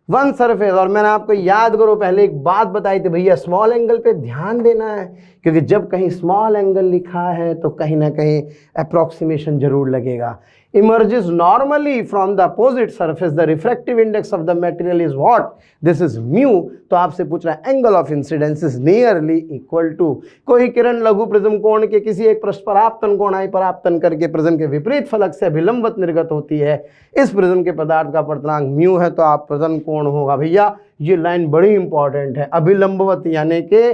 one surface. और मैंने आपको याद करो पहले एक बात बताई थी भैया, स्मॉल एंगल पे ध्यान देना है, क्योंकि जब कहीं स्मॉल एंगल लिखा है तो कहीं ना कहीं अप्रोक्सीमेशन जरूर लगेगा। Emerges normally from the opposite surface, the refractive index of the material is what, this is mu. तो आपसे पूछ रहा है angle of incidence is nearly equal to, कोई किरण लघु प्रिज्म कोण के किसी एक पृष्ठ पर आपतन कोण आई परावर्तन करके प्रिज्म के विपरीत फलक से अभिलंबत निर्गत होती है। इस प्रिज्म के पदार्थ का अपर्तनांक म्यू है, तो आप प्रिज्म कोण होगा भैया, ये लाइन बड़ी इंपॉर्टेंट है, अभिलंबवत यानी के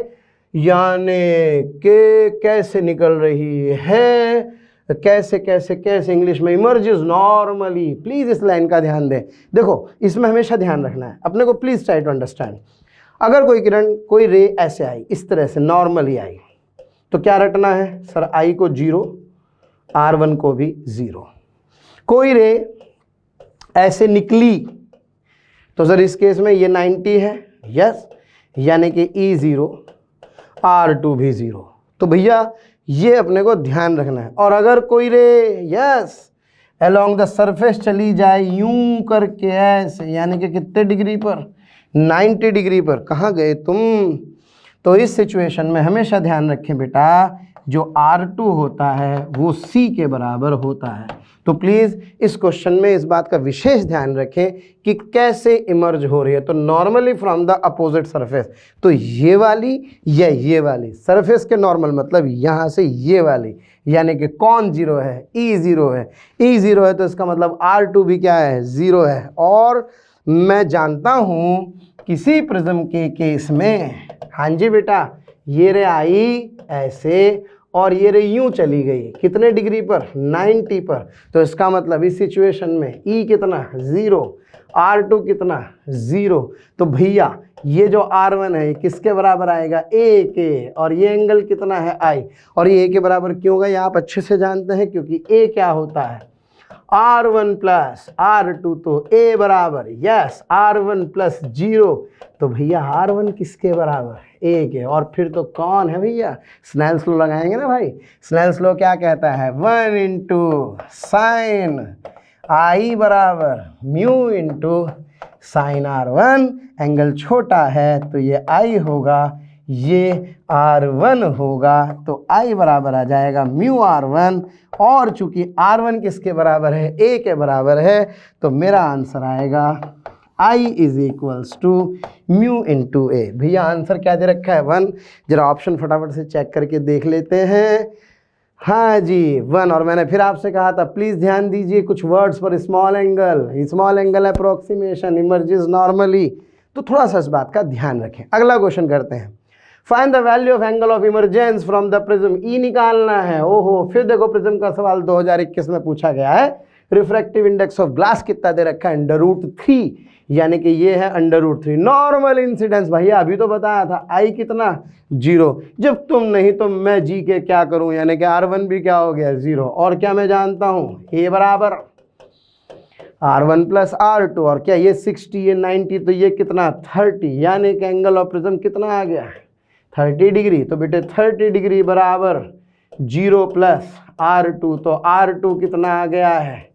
कैसे निकल रही है, कैसे कैसे कैसे इंग्लिश में, इमर्जेस नॉर्मली। प्लीज इस लाइन का ध्यान दें। देखो इसमें हमेशा ध्यान रखना है अपने को, प्लीज ट्राई टू अंडरस्टैंड। अगर कोई किरण, कोई रे ऐसे आई, इस तरह से नॉर्मली आई, तो क्या रटना है सर, आई को 0, R1 को भी 0। कोई रे ऐसे निकली, तो सर इस केस में ये 90 है, यस, यानी कि E0, R2 भी 0। तो भैया ये अपने को ध्यान रखना है। और अगर कोई रे यस अलोंग द सरफेस चली जाए यूं करके ऐसे, यानी कि कितने डिग्री पर, 90 डिग्री पर, कहाँ गए तुम, तो इस सिचुएशन में हमेशा ध्यान रखें बेटा, जो R2 होता है वो C के बराबर होता है। तो प्लीज़ इस क्वेश्चन में इस बात का विशेष ध्यान रखें कि कैसे इमर्ज हो रही है। तो normally from the opposite surface, तो ये वाली या ये वाली सरफेस के नॉर्मल मतलब यहाँ से ये वाली, यानी कि कौन 0 है, E0 है। E0 है तो इसका मतलब R2 भी क्या है, 0 है। और मैं जानता हूँ किसी प्रिज्म के केस में, हाँ जी बेटा, ये रे आई ऐसे और ये रे यूं चली गई, कितने डिग्री पर, 90 पर। तो इसका मतलब इस सिचुएशन में E कितना, 0, R2 कितना, 0। तो भैया ये जो R1 है किसके बराबर आएगा, A के, और ये एंगल कितना है, I। और ये A के बराबर क्यों होगा, ये आप अच्छे से जानते हैं, क्योंकि A क्या होता है, R1 प्लस R2, तो A बराबर यस R1 प्लस 0। तो भैया R1 किसके बराबर, A के। और फिर तो कौन है भैया, स्नेल्स लॉ लगाएंगे ना भाई। स्नेल्स लॉ क्या कहता है, 1 इंटू साइन I बराबर mu into sine R1। Angle छोटा है तो ये I होगा, ये R1 होगा, तो I बराबर आ जाएगा म्यू R1। और चूंकि R1 किसके बराबर है, A के बराबर है, तो मेरा आंसर आएगा I is equals to mu into A। भैया आंसर क्या दे रखा है, 1। जरा ऑप्शन फटाफट से चेक करके देख लेते हैं। हाँ जी 1। और मैंने फिर आपसे कहा था प्लीज़ ध्यान दीजिए कुछ वर्ड्स पर, small angle approximation, emerges normally, तो थोड़ा सा इस बात का ध्यान रखें। अगला क्वेश्चन करते हैं, find the value of angle of emergence from the prism. E निकालना है। ओहो, फिर देखो प्रिज्म का सवाल 2021 में पूछा गया है। रिफ्रैक्टिव इंडेक्स ऑफ ग्लास कितना दे रखा है, √3, यानी कि ये है √3। नॉर्मल इंसिडेंस भैया अभी तो बताया था, आई कितना, 0। जब तुम नहीं तो मैं जी के क्या करूं, यानी कि R1 भी क्या हो गया, 0। और क्या मैं जानता हूं, A बराबर R1 प्लस R2, और क्या ये 60, ये 90, तो ये कितना 30, यानी कि एंगल ऑफ प्रिज्म कितना आ गया, 30 डिग्री। तो बेटे 30 डिग्री बराबर 0 प्लस R2, तो R2 कितना आ गया है।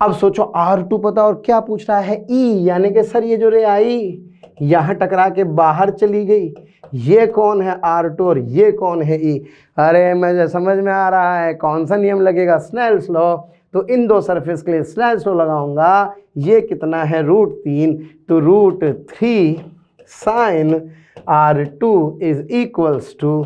अब सोचो R2 पता और क्या पूछ रहा है, E, यानी कि सर ये जो रे आई यहाँ टकरा के बाहर चली गई, ये कौन है R2 और ये कौन है E। अरे मुझे समझ में आ रहा है कौन सा नियम लगेगा, स्नेल्स लॉ। तो इन दो सरफेस के लिए स्नेल्स लॉ लगाऊंगा। ये कितना है, √3, तो √3 sine R2 is equals to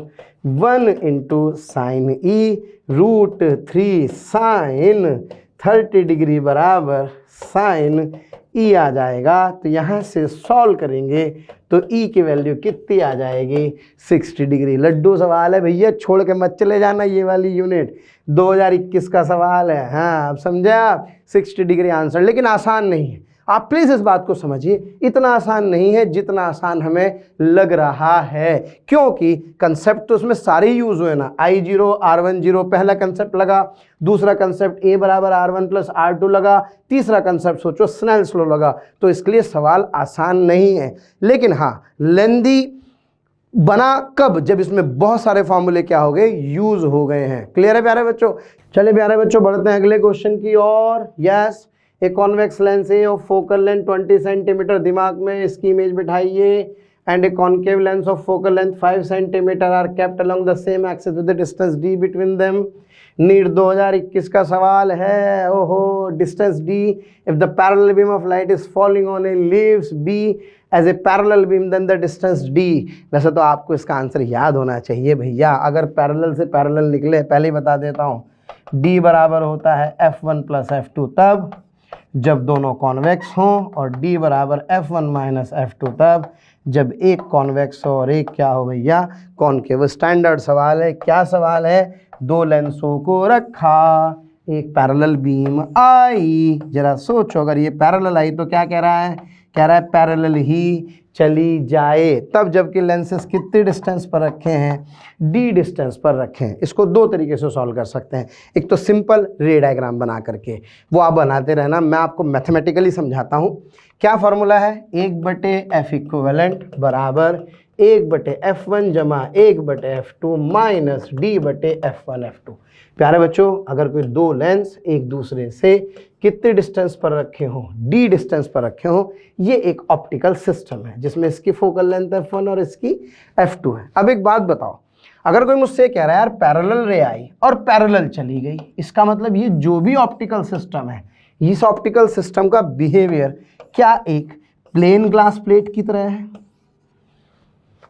1 into sine E, √3 sine 30 degree बराबर साइन ई आ जाएगा। तो यहाँ से सॉल्व करेंगे तो ई की वैल्यू कितनी आ जाएगी 60 डिग्री। लड्डू सवाल है भैया, छोड़ के मत चले जाना ये वाली यूनिट, 2021 का सवाल है। हाँ अब समझे आप, 60 डिग्री आंसर। लेकिन आसान नहीं है, आप प्लीज़ इस बात को समझिए, इतना आसान नहीं है जितना आसान हमें लग रहा है, क्योंकि कंसेप्ट तो उसमें सारे यूज़ हुए ना। I0 R10 पहला कंसेप्ट लगा, दूसरा कंसेप्ट A बराबर R1 प्लस R2 लगा, तीसरा कंसेप्ट सोचो स्नेल्स लॉ लगा। तो इसके लिए सवाल आसान नहीं है, लेकिन हाँ लेंदी बना कब, जब इसमें बहुत सारे फॉर्मूले क्या हो गए, यूज़ हो गए हैं। क्लियर है प्यारे बच्चों? चलिए प्यारे बच्चों बढ़ते हैं अगले क्वेश्चन की ओर। यस, ए कॉन्वेक्स लेंस है ऑफ फोकल लेंथ 20 सेंटीमीटर, दिमाग में इसकी इमेज बिठाइए, and a concave lens of focal length 5 centimetre are kept along the same axis with the distance d between them. NEET 2021 का सवाल है। ओहो, distance d, if the parallel beam of light is falling on A leaves B as a parallel beam then the distance d. वैसे तो आपको इसका answer याद होना चाहिए भैया, अगर पैरेलल से पैरेलल निकले, पहले ही बता देता हूँ, डी बराबर होता है F1 प्लस F2 तब जब दोनों कॉन्वेक्स हों, और D बराबर F1 माइनस F2 तब जब एक कॉन्वेक्स हो और एक क्या हो भैया, कॉनकेव। स्टैंडर्ड सवाल है। क्या सवाल है? दो लेंसों को रखा, एक पैरेलल बीम आई। जरा सोचो, अगर ये पैरेलल आई तो क्या कह रहा है? कह रहा है पैरेलल ही चली जाए। तब जबकि लेंसेस कितने डिस्टेंस पर रखे हैं? डी डिस्टेंस पर रखे हैं। इसको दो तरीके से सॉल्व कर सकते हैं। एक तो सिंपल रे डायग्राम बना करके, वो आप बनाते रहना, मैं आपको मैथमेटिकली समझाता हूँ। क्या फॉर्मूला है? 1/F इक्विवेलेंट बराबर 1/F1 जमा 1/F2 माइनस D/F1F2। प्यारे बच्चों, अगर कोई दो लेंस एक दूसरे से कितने डिस्टेंस पर रखे हों, डी डिस्टेंस पर रखे हों, ये एक ऑप्टिकल सिस्टम है जिसमें इसकी फोकल लेंथ F1 और इसकी F2 है। अब एक बात बताओ, अगर कोई मुझसे कह रहा है यार पैरेलल रे आई और पैरेलल चली गई, इसका मतलब ये जो भी ऑप्टिकल सिस्टम है, इस ऑप्टिकल सिस्टम का बिहेवियर क्या एक प्लेन ग्लास प्लेट की तरह है?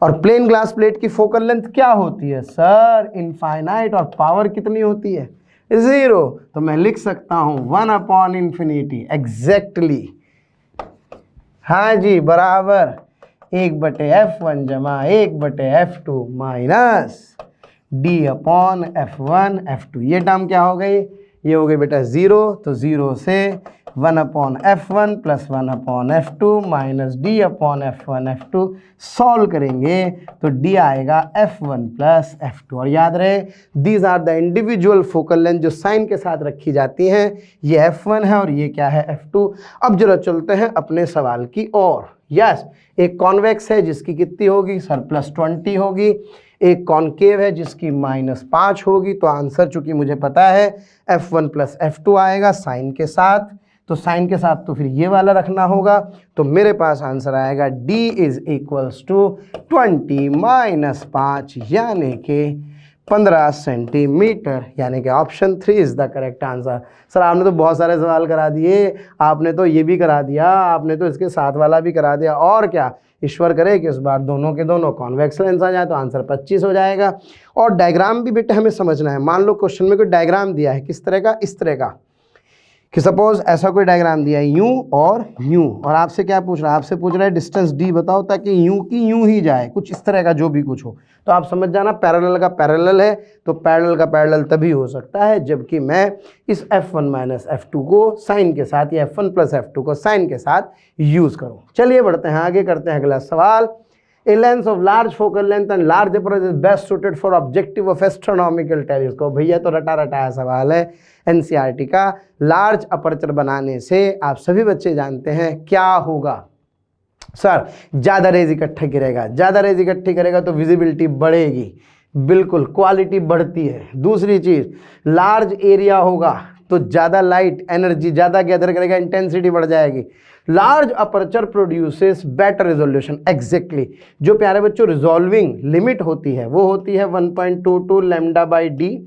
और प्लेन ग्लास प्लेट की फोकल लेंथ क्या होती है सर? इनफाइनाइट। और पावर कितनी होती है? 0। तो मैं लिख सकता हूं 1/∞। एग्जैक्टली, हाँ जी, बराबर 1/F1 जमा 1/F2 माइनस D/F1F2। ये टर्म क्या हो गई? ये हो गई बेटा 0। तो 0 से 1/F1 plus 1/F2 minus D/F1F2 solve करेंगे तो D आएगा F1 प्लस F2। और याद रहे, these are the individual focal length जो साइन के साथ रखी जाती हैं। ये F1 है और ये क्या है? F2। अब जरा चलते हैं अपने सवाल की ओर। यस, एक कॉन्वेक्स है जिसकी कितनी होगी सर? +20 होगी। एक कॉनकेव है जिसकी -5 होगी। तो आंसर चूंकि मुझे पता है F1 प्लस F2 आएगा साइन के साथ, तो साइन के साथ तो फिर ये वाला रखना होगा। तो मेरे पास आंसर आएगा D इज इक्वल्स टू 20 - 5 यानी कि 15 सेंटीमीटर, यानी कि option 3 is the correct answer. Sir आपने तो बहुत सारे सवाल करा दिए, आपने तो ये भी करा दिया, आपने तो इसके साथ वाला भी करा दिया, और क्या? ईश्वर करे कि इस बार दोनों के दोनों कॉन्वेक्स लेंस आ जाए तो आंसर 25 हो जाएगा। और डायग्राम भी बेटे हमें समझना है। मान लो क्वेश्चन में कोई डायग्राम दिया है, किस तरह का? इस तरह का, कि सपोज ऐसा कोई डायग्राम दिया है यूं और यूं, और आपसे क्या पूछ रहा है? आपसे पूछ रहा है डिस्टेंस डी बताओ ताकि यूं की यूं ही जाए, कुछ इस तरह का जो भी कुछ हो। तो आप समझ जाना पैरेलल का पैरेलल है, तो पैरेलल का पैरेलल तभी हो सकता है जबकि मैं इस F1 माइनस F2 को साइन के साथ या F1 प्लस F2 को साइन के साथ यूज़ करूँ। चलिए बढ़ते हैं आगे, करते हैं अगला सवाल। A lens of large focal length and large aperture is best suited for objective of astronomical telescope। भैया तो रटा रटाया सवाल है NCERT का। लार्ज अपर्चर बनाने से आप सभी बच्चे जानते हैं क्या होगा सर? ज़्यादा रेज इकट्ठे गिरेगा, ज़्यादा रेज इकट्ठी करेगा तो विजिबिलिटी बढ़ेगी, बिल्कुल क्वालिटी बढ़ती है। दूसरी चीज़, लार्ज एरिया होगा तो ज़्यादा लाइट एनर्जी ज़्यादा गैदर करेगा, इंटेंसिटी बढ़ जाएगी। Large aperture produces better resolution. Exactly, जो प्यारे बच्चों रिजॉल्विंग लिमिट होती है वो होती है 1.22 λ/d,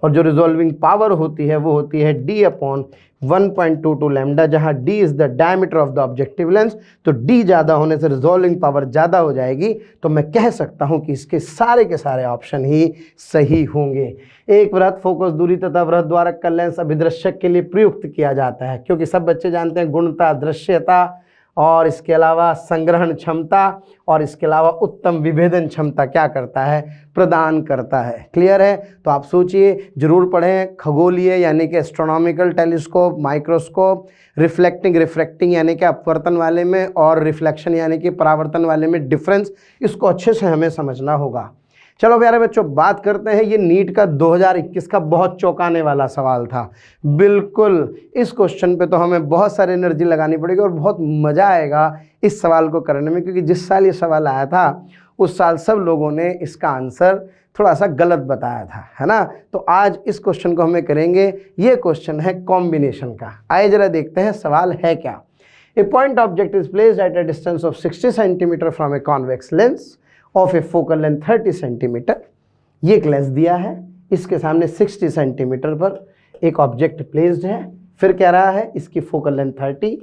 और जो रिजॉल्विंग पावर होती है वो होती है d अपॉन 1.22 लैम्डा, जहाँ d is the diameter of the objective lens. तो d ज़्यादा होने से रिजॉल्विंग पावर ज़्यादा हो जाएगी, तो मैं कह सकता हूँ कि इसके सारे के सारे ऑप्शन ही सही होंगे। एक वृत्त, फोकस दूरी तथा वृत्त द्वारक का लेंस अभिदृश्यक के लिए प्रयुक्त किया जाता है, क्योंकि सब बच्चे जानते हैं गुणता, दृश्यता और इसके अलावा संग्रहण क्षमता और इसके अलावा उत्तम विभेदन क्षमता क्या करता है, प्रदान करता है। क्लियर है? तो आप सोचिए, जरूर पढ़ें खगोलीय यानी कि astronomical telescope, microscope, reflecting refracting यानी कि अपवर्तन वाले में और रिफ्लेक्शन यानी कि परावर्तन वाले में डिफरेंस, इसको अच्छे से हमें समझना होगा। चलो प्यारे बच्चों, बात करते हैं, ये नीट का 2021 का बहुत चौंकाने वाला सवाल था। बिल्कुल इस क्वेश्चन पे तो हमें बहुत सारी एनर्जी लगानी पड़ेगी और बहुत मज़ा आएगा इस सवाल को करने में, क्योंकि जिस साल ये सवाल आया था उस साल सब लोगों ने इसका आंसर थोड़ा सा गलत बताया था, है ना। तो आज इस क्वेश्चन को हमें करेंगे। ये क्वेश्चन है कॉम्बिनेशन का। आइए जरा देखते हैं सवाल है क्या। A point object is placed at a distance of 60 centimetre from a convex lens of a focal length 30 centimetre. ये एक लेंस दिया है, इसके सामने 60 सेंटीमीटर पर एक ऑब्जेक्ट प्लेस्ड है, फिर कह रहा है इसकी फोकल लेंथ 30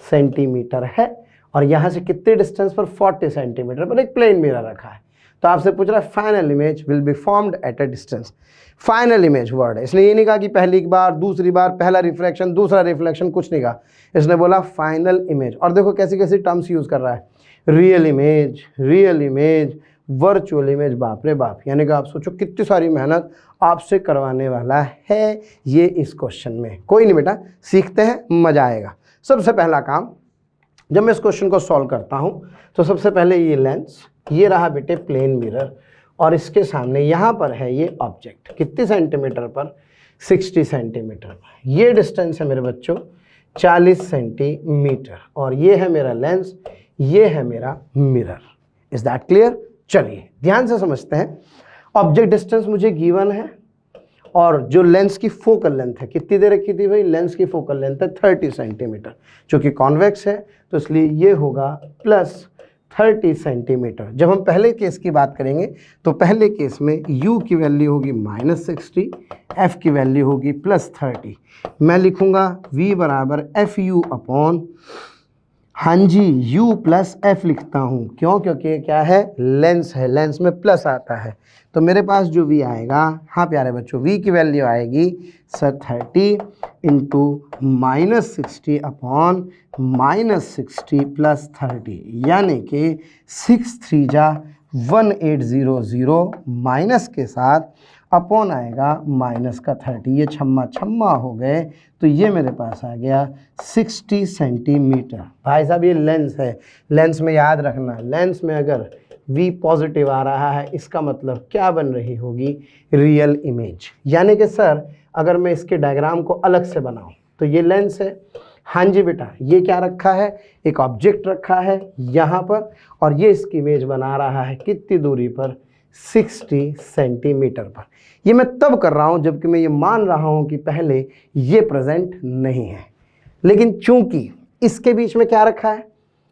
सेंटीमीटर है और यहाँ से कितने डिस्टेंस पर, 40 सेंटीमीटर पर एक प्लेन मिरर रखा है। तो आपसे पूछ रहा है final image will be formed at a distance. Final image word है, इसने ये नहीं कहा कि पहली बार, दूसरी बार, पहला रिफ्लेक्शन, दूसरा रिफ्लेक्शन, कुछ नहीं कहा, इसने बोला फाइनल इमेज। और देखो कैसी कैसी टर्म्स यूज़ कर रहा है, रियल इमेज, वर्चुअल इमेज। बाप रे बाप, यानी कि आप सोचो कितनी सारी मेहनत आपसे करवाने वाला है ये इस क्वेश्चन में। कोई नहीं बेटा, सीखते हैं, मज़ा आएगा। सबसे पहला काम, जब मैं इस क्वेश्चन को सॉल्व करता हूँ तो सबसे पहले ये लेंस, ये रहा बेटे प्लेन मिरर और इसके सामने यहाँ पर है ये ऑब्जेक्ट, कितने सेंटीमीटर पर, 60 सेंटीमीटर पर। ये डिस्टेंस है मेरे बच्चों 40 सेंटीमीटर और ये है मेरा लेंस, ये है मेरा मिरर। Is that clear? चलिए ध्यान से समझते हैं। ऑब्जेक्ट डिस्टेंस मुझे गिवन है और जो लेंस की फोकल लेंथ है कितनी दे रखी थी भाई, लेंस की फोकल लेंथ है 30 सेंटीमीटर, चूँकि कॉन्वेक्स है तो इसलिए ये होगा प्लस 30 सेंटीमीटर। जब हम पहले केस की बात करेंगे तो पहले केस में u की वैल्यू होगी -60, f की वैल्यू होगी +30। मैं लिखूंगा v बराबर FU अपॉन, हाँ जी, u प्लस f लिखता हूँ। क्यों? क्योंकि क्या है, लेंस है, लेंस में प्लस आता है। तो मेरे पास जो v आएगा, हाँ प्यारे बच्चों, v की वैल्यू आएगी सर 30 इंटू -60 अपॉन -60 प्लस 30, यानी कि 6 3 जा 1800 माइनस के साथ अपॉन आएगा माइनस का 30। ये छम्मा छम्मा हो गए तो ये मेरे पास आ गया 60 सेंटीमीटर। भाई साहब ये लेंस है, लेंस में याद रखना, लेंस में अगर V पॉजिटिव आ रहा है इसका मतलब क्या बन रही होगी, रियल इमेज। यानी कि सर अगर मैं इसके डायग्राम को अलग से बनाऊं तो ये लेंस है, हाँ जी बेटा, ये क्या रखा है, एक ऑब्जेक्ट रखा है यहाँ पर और ये इसकी इमेज बना रहा है कितनी दूरी पर, 60 सेंटीमीटर पर। ये मैं तब कर रहा हूँ जबकि मैं ये मान रहा हूँ कि पहले ये प्रेजेंट नहीं है, लेकिन चूंकि इसके बीच में क्या रखा है,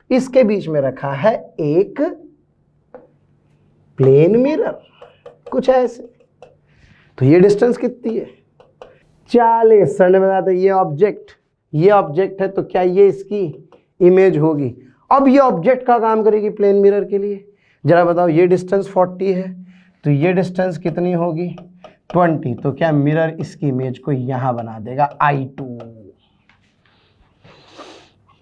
इसके बीच में रखा है एक प्लेन मिरर, कुछ ऐसे। तो ये डिस्टेंस कितनी है, 40। सर ने बताया था ये ऑब्जेक्ट है तो क्या ये इसकी इमेज होगी। अब ये ऑब्जेक्ट का काम करेगी प्लेन मिरर के लिए। जरा बताओ, ये डिस्टेंस 40 है तो ये डिस्टेंस कितनी होगी, 20। तो क्या मिरर इसकी इमेज को यहां बना देगा, I2।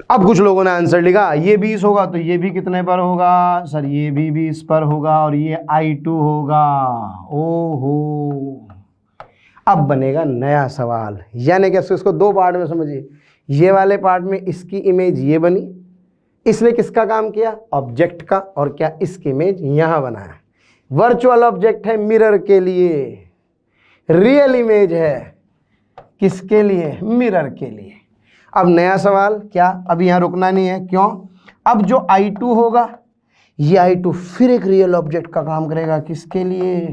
अब कुछ लोगों ने आंसर लिखा ये 20 होगा तो ये भी कितने पर होगा, सर ये भी 20 पर होगा और ये I2 होगा। ओहो, अब बनेगा नया सवाल, यानी कि इसको दो पार्ट में समझिए। ये वाले पार्ट में इसकी इमेज ये बनी, इसने किसका काम किया, ऑब्जेक्ट का, और क्या इसकी इमेज यहां बनाया। वर्चुअल ऑब्जेक्ट है मिरर के लिए, रियल इमेज है किसके लिए, मिरर के लिए। अब नया सवाल क्या, अब यहां रुकना नहीं है, क्यों, अब जो I2 होगा ये I2 फिर एक रियल ऑब्जेक्ट का काम करेगा, किसके लिए,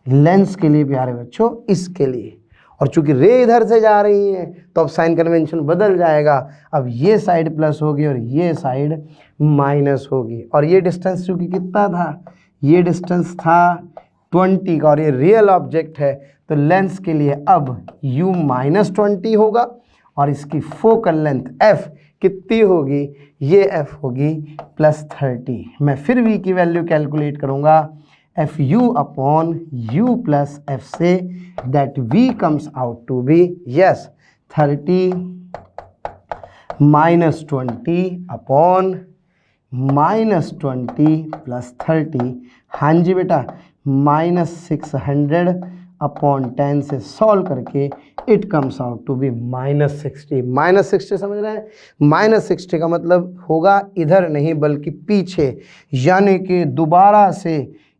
लेंस के लिए प्यारे बच्चों, इसके लिए। और चूंकि रे इधर से जा रही है तो अब साइन कन्वेंशन बदल जाएगा, अब ये साइड प्लस होगी और ये साइड माइनस होगी। और ये डिस्टेंस चूंकि कितना था, ये डिस्टेंस था 20 का और ये रियल ऑब्जेक्ट है तो लेंस के लिए अब u -20 होगा और इसकी फोकल लेंथ f कितनी होगी, ये f होगी +30। मैं फिर v की वैल्यू कैलकुलेट करूँगा FU upon U plus f से, that V comes out to be 30 -20 upon -20 + 30। हाँ जी बेटा, -600 अपॉन 10 से सॉल्व करके it comes out to be -60। -60 समझ रहे हैं? -60 का मतलब होगा इधर नहीं बल्कि पीछे, यानी कि दोबारा से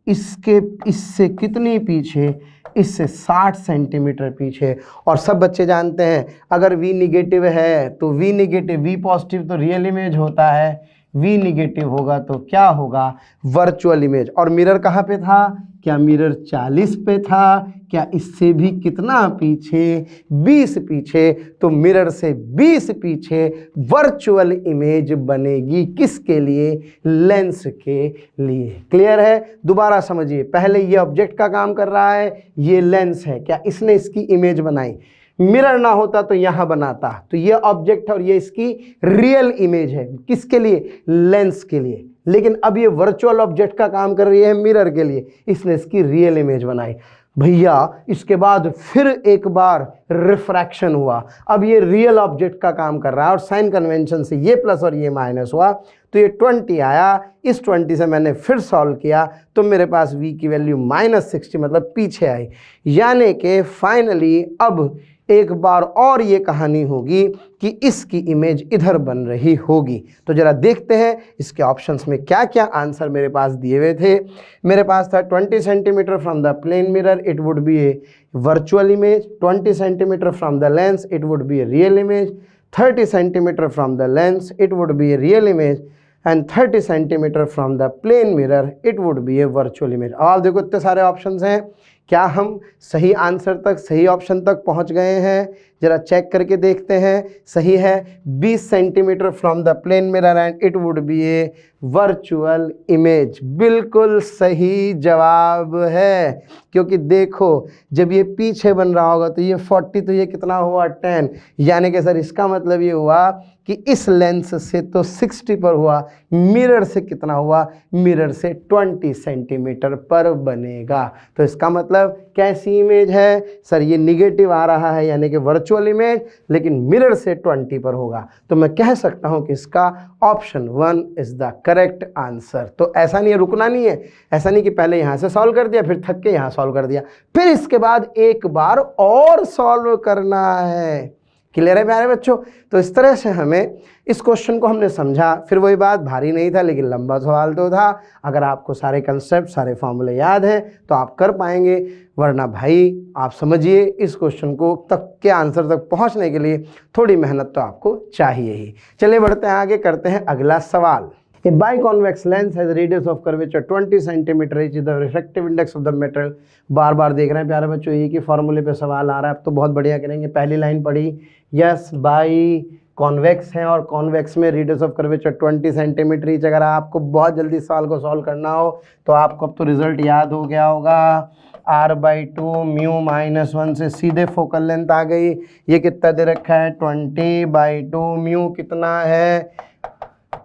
इससे कितनी पीछे, इससे 60 सेंटीमीटर पीछे। और सब बच्चे जानते हैं अगर V निगेटिव है तो V निगेटिव, V पॉजिटिव तो रियल इमेज होता है, V निगेटिव होगा तो क्या होगा, वर्चुअल इमेज। और मिरर कहाँ पे था, क्या मिरर 40 पे था, क्या इससे भी कितना पीछे, 20 पीछे। तो मिरर से 20 पीछे वर्चुअल इमेज बनेगी, किसके लिए, लेंस के लिए। क्लियर है? दोबारा समझिए, पहले ये ऑब्जेक्ट का काम कर रहा है, ये लेंस है, क्या इसने इसकी इमेज बनाई, मिरर ना होता तो यहां बनाता, तो ये ऑब्जेक्ट और ये इसकी रियल इमेज है, किसके लिए, लेंस के लिए। लेकिन अब ये वर्चुअल ऑब्जेक्ट का काम कर रही है मिरर के लिए, इसने इसकी रियल इमेज बनाई। भैया इसके बाद फिर एक बार रिफ्रैक्शन हुआ, अब ये रियल ऑब्जेक्ट का काम कर रहा है और साइन कन्वेंशन से ये प्लस और ये माइनस हुआ तो ये 20 आया। इस 20 से मैंने फिर सॉल्व किया तो मेरे पास v की वैल्यू -60 मतलब पीछे आई। यानी कि फाइनली अब एक बार और ये कहानी होगी कि इसकी इमेज इधर बन रही होगी। तो जरा देखते हैं इसके ऑप्शंस में क्या क्या आंसर मेरे पास दिए हुए थे। मेरे पास था 20 centimetre from the plane mirror it would be a virtual image, 20 centimetre from the lens it would be a real image, 30 centimetre from the lens it would be a real image and 30 centimetre from the plane mirror it would be a virtual image. अब आप देखो इतने सारे options हैं, क्या हम सही answer तक, सही ऑप्शन तक पहुंच गए हैं? जरा चेक करके देखते हैं। सही है, 20 centimetre from the plane mirror and it would be a virtual image, बिल्कुल सही जवाब है। क्योंकि देखो जब ये पीछे बन रहा होगा तो ये 40 तो ये कितना हुआ 10, यानी कि सर इसका मतलब ये हुआ कि इस लेंस से तो 60 पर हुआ, मिरर से कितना हुआ, मिरर से 20 सेंटीमीटर पर बनेगा। तो इसका मतलब कैसी इमेज है सर, ये निगेटिव आ रहा है यानी कि वर्चुअल इमेज, लेकिन मिरर से 20 पर होगा। तो मैं कह सकता हूं कि इसका option 1 is the correct answer. तो ऐसा नहीं है, रुकना नहीं है, ऐसा नहीं कि पहले यहां से सॉल्व कर दिया फिर थक के यहां सॉल्व कर दिया, फिर इसके बाद एक बार और सॉल्व करना है। क्लियर है प्यारे बच्चों? तो इस तरह से हमें इस क्वेश्चन को हमने समझा। फिर वही बात, भारी नहीं था लेकिन लंबा सवाल तो था। अगर आपको सारे कंसेप्ट, सारे फॉर्मूले याद हैं तो आप कर पाएंगे, वरना भाई आप समझिए इस क्वेश्चन को तक के आंसर तक पहुंचने के लिए थोड़ी मेहनत तो आपको चाहिए ही। चलिए बढ़ते हैं आगे, करते हैं अगला सवाल। A biconvex lens has a radius of curvature 20 centimeter each is the refractive index of the metal। बार बार देख रहे हैं प्यारे बच्चों, एक ही फॉर्मूले पे सवाल आ रहा है, अब तो बहुत बढ़िया करेंगे। पहली लाइन पढ़ी, यस बाई कॉन्वेक्स है और कॉन्वेक्स में radius of curvature 20 centimetre each. अगर आपको बहुत जल्दी सवाल को सॉल्व करना हो तो आपको अब तो रिजल्ट याद हो गया होगा, r/2 म्यू -1 से सीधे फोकल लेंथ आ गई। ये कितना दे रखा है, 20/2 म्यू कितना है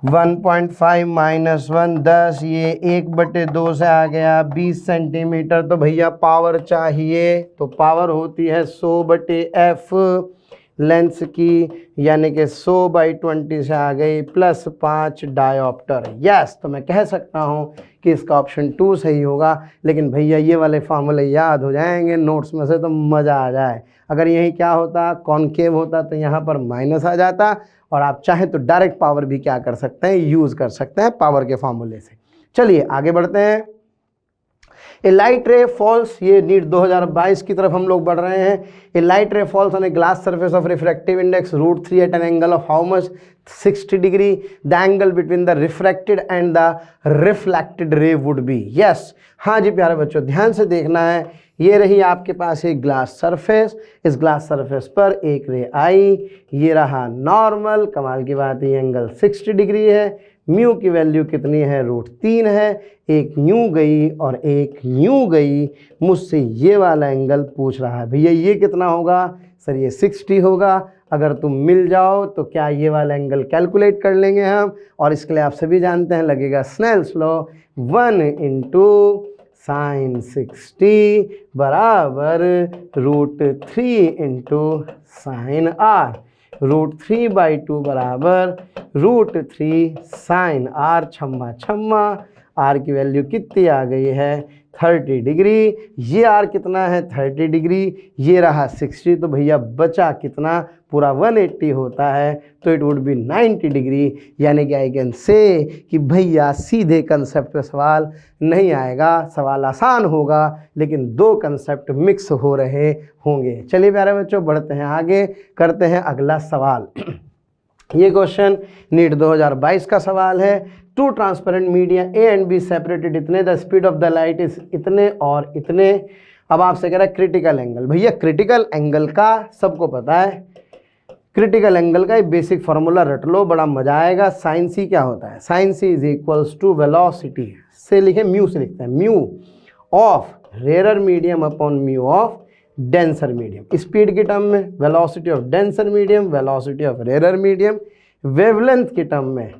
1.5 -1 10, ये 1/2 से आ गया 20 सेंटीमीटर। तो भैया पावर चाहिए, तो पावर होती है 100/f लेंस की, यानी कि 100/20 से आ गई +5 डायोप्टर। यस, तो मैं कह सकता हूँ कि इसका ऑप्शन 2 सही होगा। लेकिन भैया ये वाले फार्मूले याद हो जाएंगे नोट्स में से तो मज़ा आ जाए। अगर यही क्या होता, कॉन्केव होता तो यहाँ पर माइनस आ जाता, और आप चाहें तो डायरेक्ट पावर भी क्या कर सकते हैं, यूज़ कर सकते हैं पावर के फार्मूले से। चलिए आगे बढ़ते हैं। ए लाइट रे फॉल्स, ये नीट 2022 की तरफ हम लोग बढ़ रहे हैं। A light ray falls on a glass surface of refractive index √3 at an angle of how much 60 degree, the angle between the refracted and the reflected ray would be. Yes, हाँ जी प्यारे बच्चों ध्यान से देखना है। ये रही आपके पास एक ग्लास सरफेस, इस ग्लास सरफेस पर एक रे आई, ये रहा नॉर्मल, कमाल की बात है एंगल 60 डिग्री है, म्यू की वैल्यू कितनी है, √3 है। एक यूं गई और एक यूं गई, मुझसे ये वाला एंगल पूछ रहा है भैया ये कितना होगा, सर ये 60 होगा। अगर तुम मिल जाओ तो क्या ये वाला एंगल कैलकुलेट कर लेंगे हम, और इसके लिए आप सभी जानते हैं लगेगा स्नेल्स लॉ, 1 × sin 60 बराबर √3 × sin r, √3/2 बराबर √3 sin r, छम्मा छम्मा r की वैल्यू कितनी आ गई है, 30 डिग्री। ये r कितना है, 30 डिग्री, ये रहा 60, तो भैया बचा कितना, पूरा 180 होता है, तो इट वुड बी 90 डिग्री। यानी कि आई कैन से कि भैया सीधे कंसेप्ट पे सवाल नहीं आएगा, सवाल आसान होगा लेकिन दो कंसेप्ट मिक्स हो रहे होंगे। चलिए प्यारे बच्चों बढ़ते हैं आगे, करते हैं अगला सवाल। ये क्वेश्चन नीट 2022 का सवाल है। Two transparent media A and B separated इतने, the speed of the light is इतने और इतने। अब आपसे कह रहा है क्रिटिकल एंगल। भैया क्रिटिकल एंगल का सबको पता है, क्रिटिकल एंगल का बेसिक फार्मूला रट लो, बड़ा मजा आएगा। साइन सी क्या होता है, sine C is equals to velocity से लिखे म्यू से लिखते हैं, mu of rare medium upon mu of denser medium. Speed की टर्म में velocity of denser medium, velocity of rare medium. Wavelength की टर्म में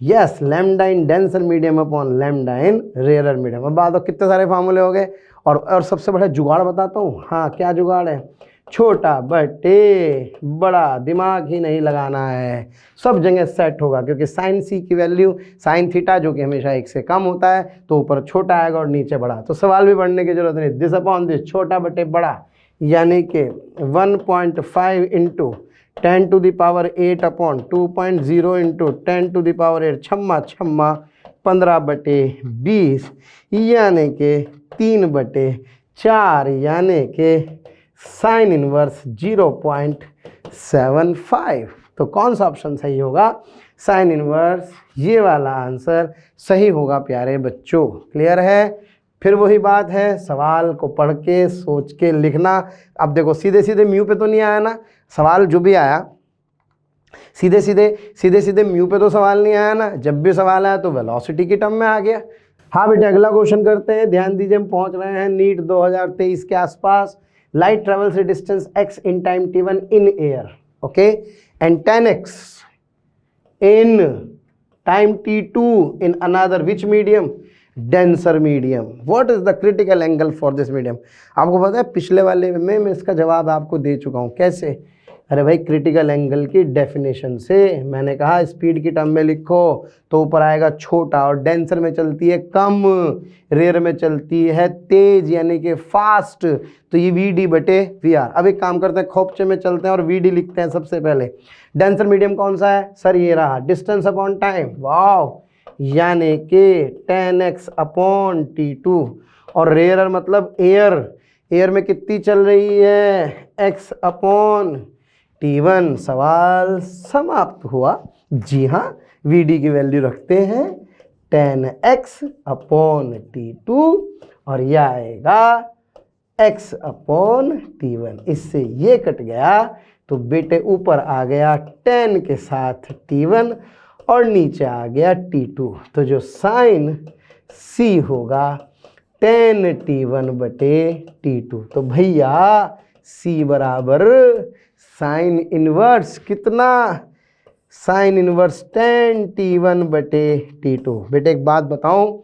yes lambda in denser medium upon lambda in rare medium. अब बात हो कितने सारे फार्मूले हो गए, और सबसे बड़ा जुगाड़ बताता हूँ। हाँ क्या जुगाड़ है, छोटा बटे बड़ा, दिमाग ही नहीं लगाना है, सब जगह सेट होगा। क्योंकि साइन सी की वैल्यू साइन थीटा जो कि हमेशा 1 से कम होता है, तो ऊपर छोटा आएगा और नीचे बड़ा, तो सवाल भी पढ़ने की जरूरत नहीं। दिस अपॉन दिस, छोटा बटे बड़ा, यानी कि 1.5 × 10⁸ अपॉन 2.0 × 10⁸, छम्मा छम्मा 15/20, यानी कि 3/4, यानी कि साइन इनवर्स 0.75। तो कौन सा ऑप्शन सही होगा, साइन इनवर्स, ये वाला आंसर सही होगा प्यारे बच्चों। क्लियर है। फिर वही बात है, सवाल को पढ़ के सोच के लिखना। अब देखो सीधे सीधे म्यू पे तो नहीं आया ना सवाल, जो भी आया सीधे सीधे म्यू पे तो सवाल नहीं आया ना, जब भी सवाल आया तो वेलोसिटी की टर्म में आ गया। हाँ बेटे अगला क्वेश्चन करते हैं, ध्यान दीजिए हम पहुंच रहे हैं नीट 2023 के आसपास। Light travels A distance x in time t1 in air, okay, and 10x in time t2 in another which medium, denser medium. What is the critical angle for this medium? आपको पता है पिछले वाले में मैं इसका जवाब आपको दे चुका हूँ। कैसे, अरे भाई क्रिटिकल एंगल की डेफिनेशन से मैंने कहा स्पीड की टर्म में लिखो तो ऊपर आएगा छोटा, और डेंसर में चलती है कम, रेयर में चलती है तेज यानी कि फास्ट, तो ये VD/VR। अब एक काम करते हैं खोपचे में चलते हैं और VD लिखते हैं सबसे पहले। डेंसर मीडियम कौन सा है सर, ये रहा, डिस्टेंस अपॉन टाइम, वाव, यानी कि 10x अपॉन t2, और रेयर मतलब एयर, एयर में कितनी चल रही है, x अपॉन t1। सवाल समाप्त हुआ। जी हाँ, VD की वैल्यू रखते हैं 10x अपॉन t2 और यह आएगा x अपॉन t1। इससे ये कट गया तो बेटे ऊपर आ गया 10 के साथ t1 और नीचे आ गया t2। तो जो साइन C होगा 10t1/t2। तो भैया C बराबर साइन इनवर्स कितना, साइन इनवर्स 10t1/t2। बेटे एक बात बताऊं,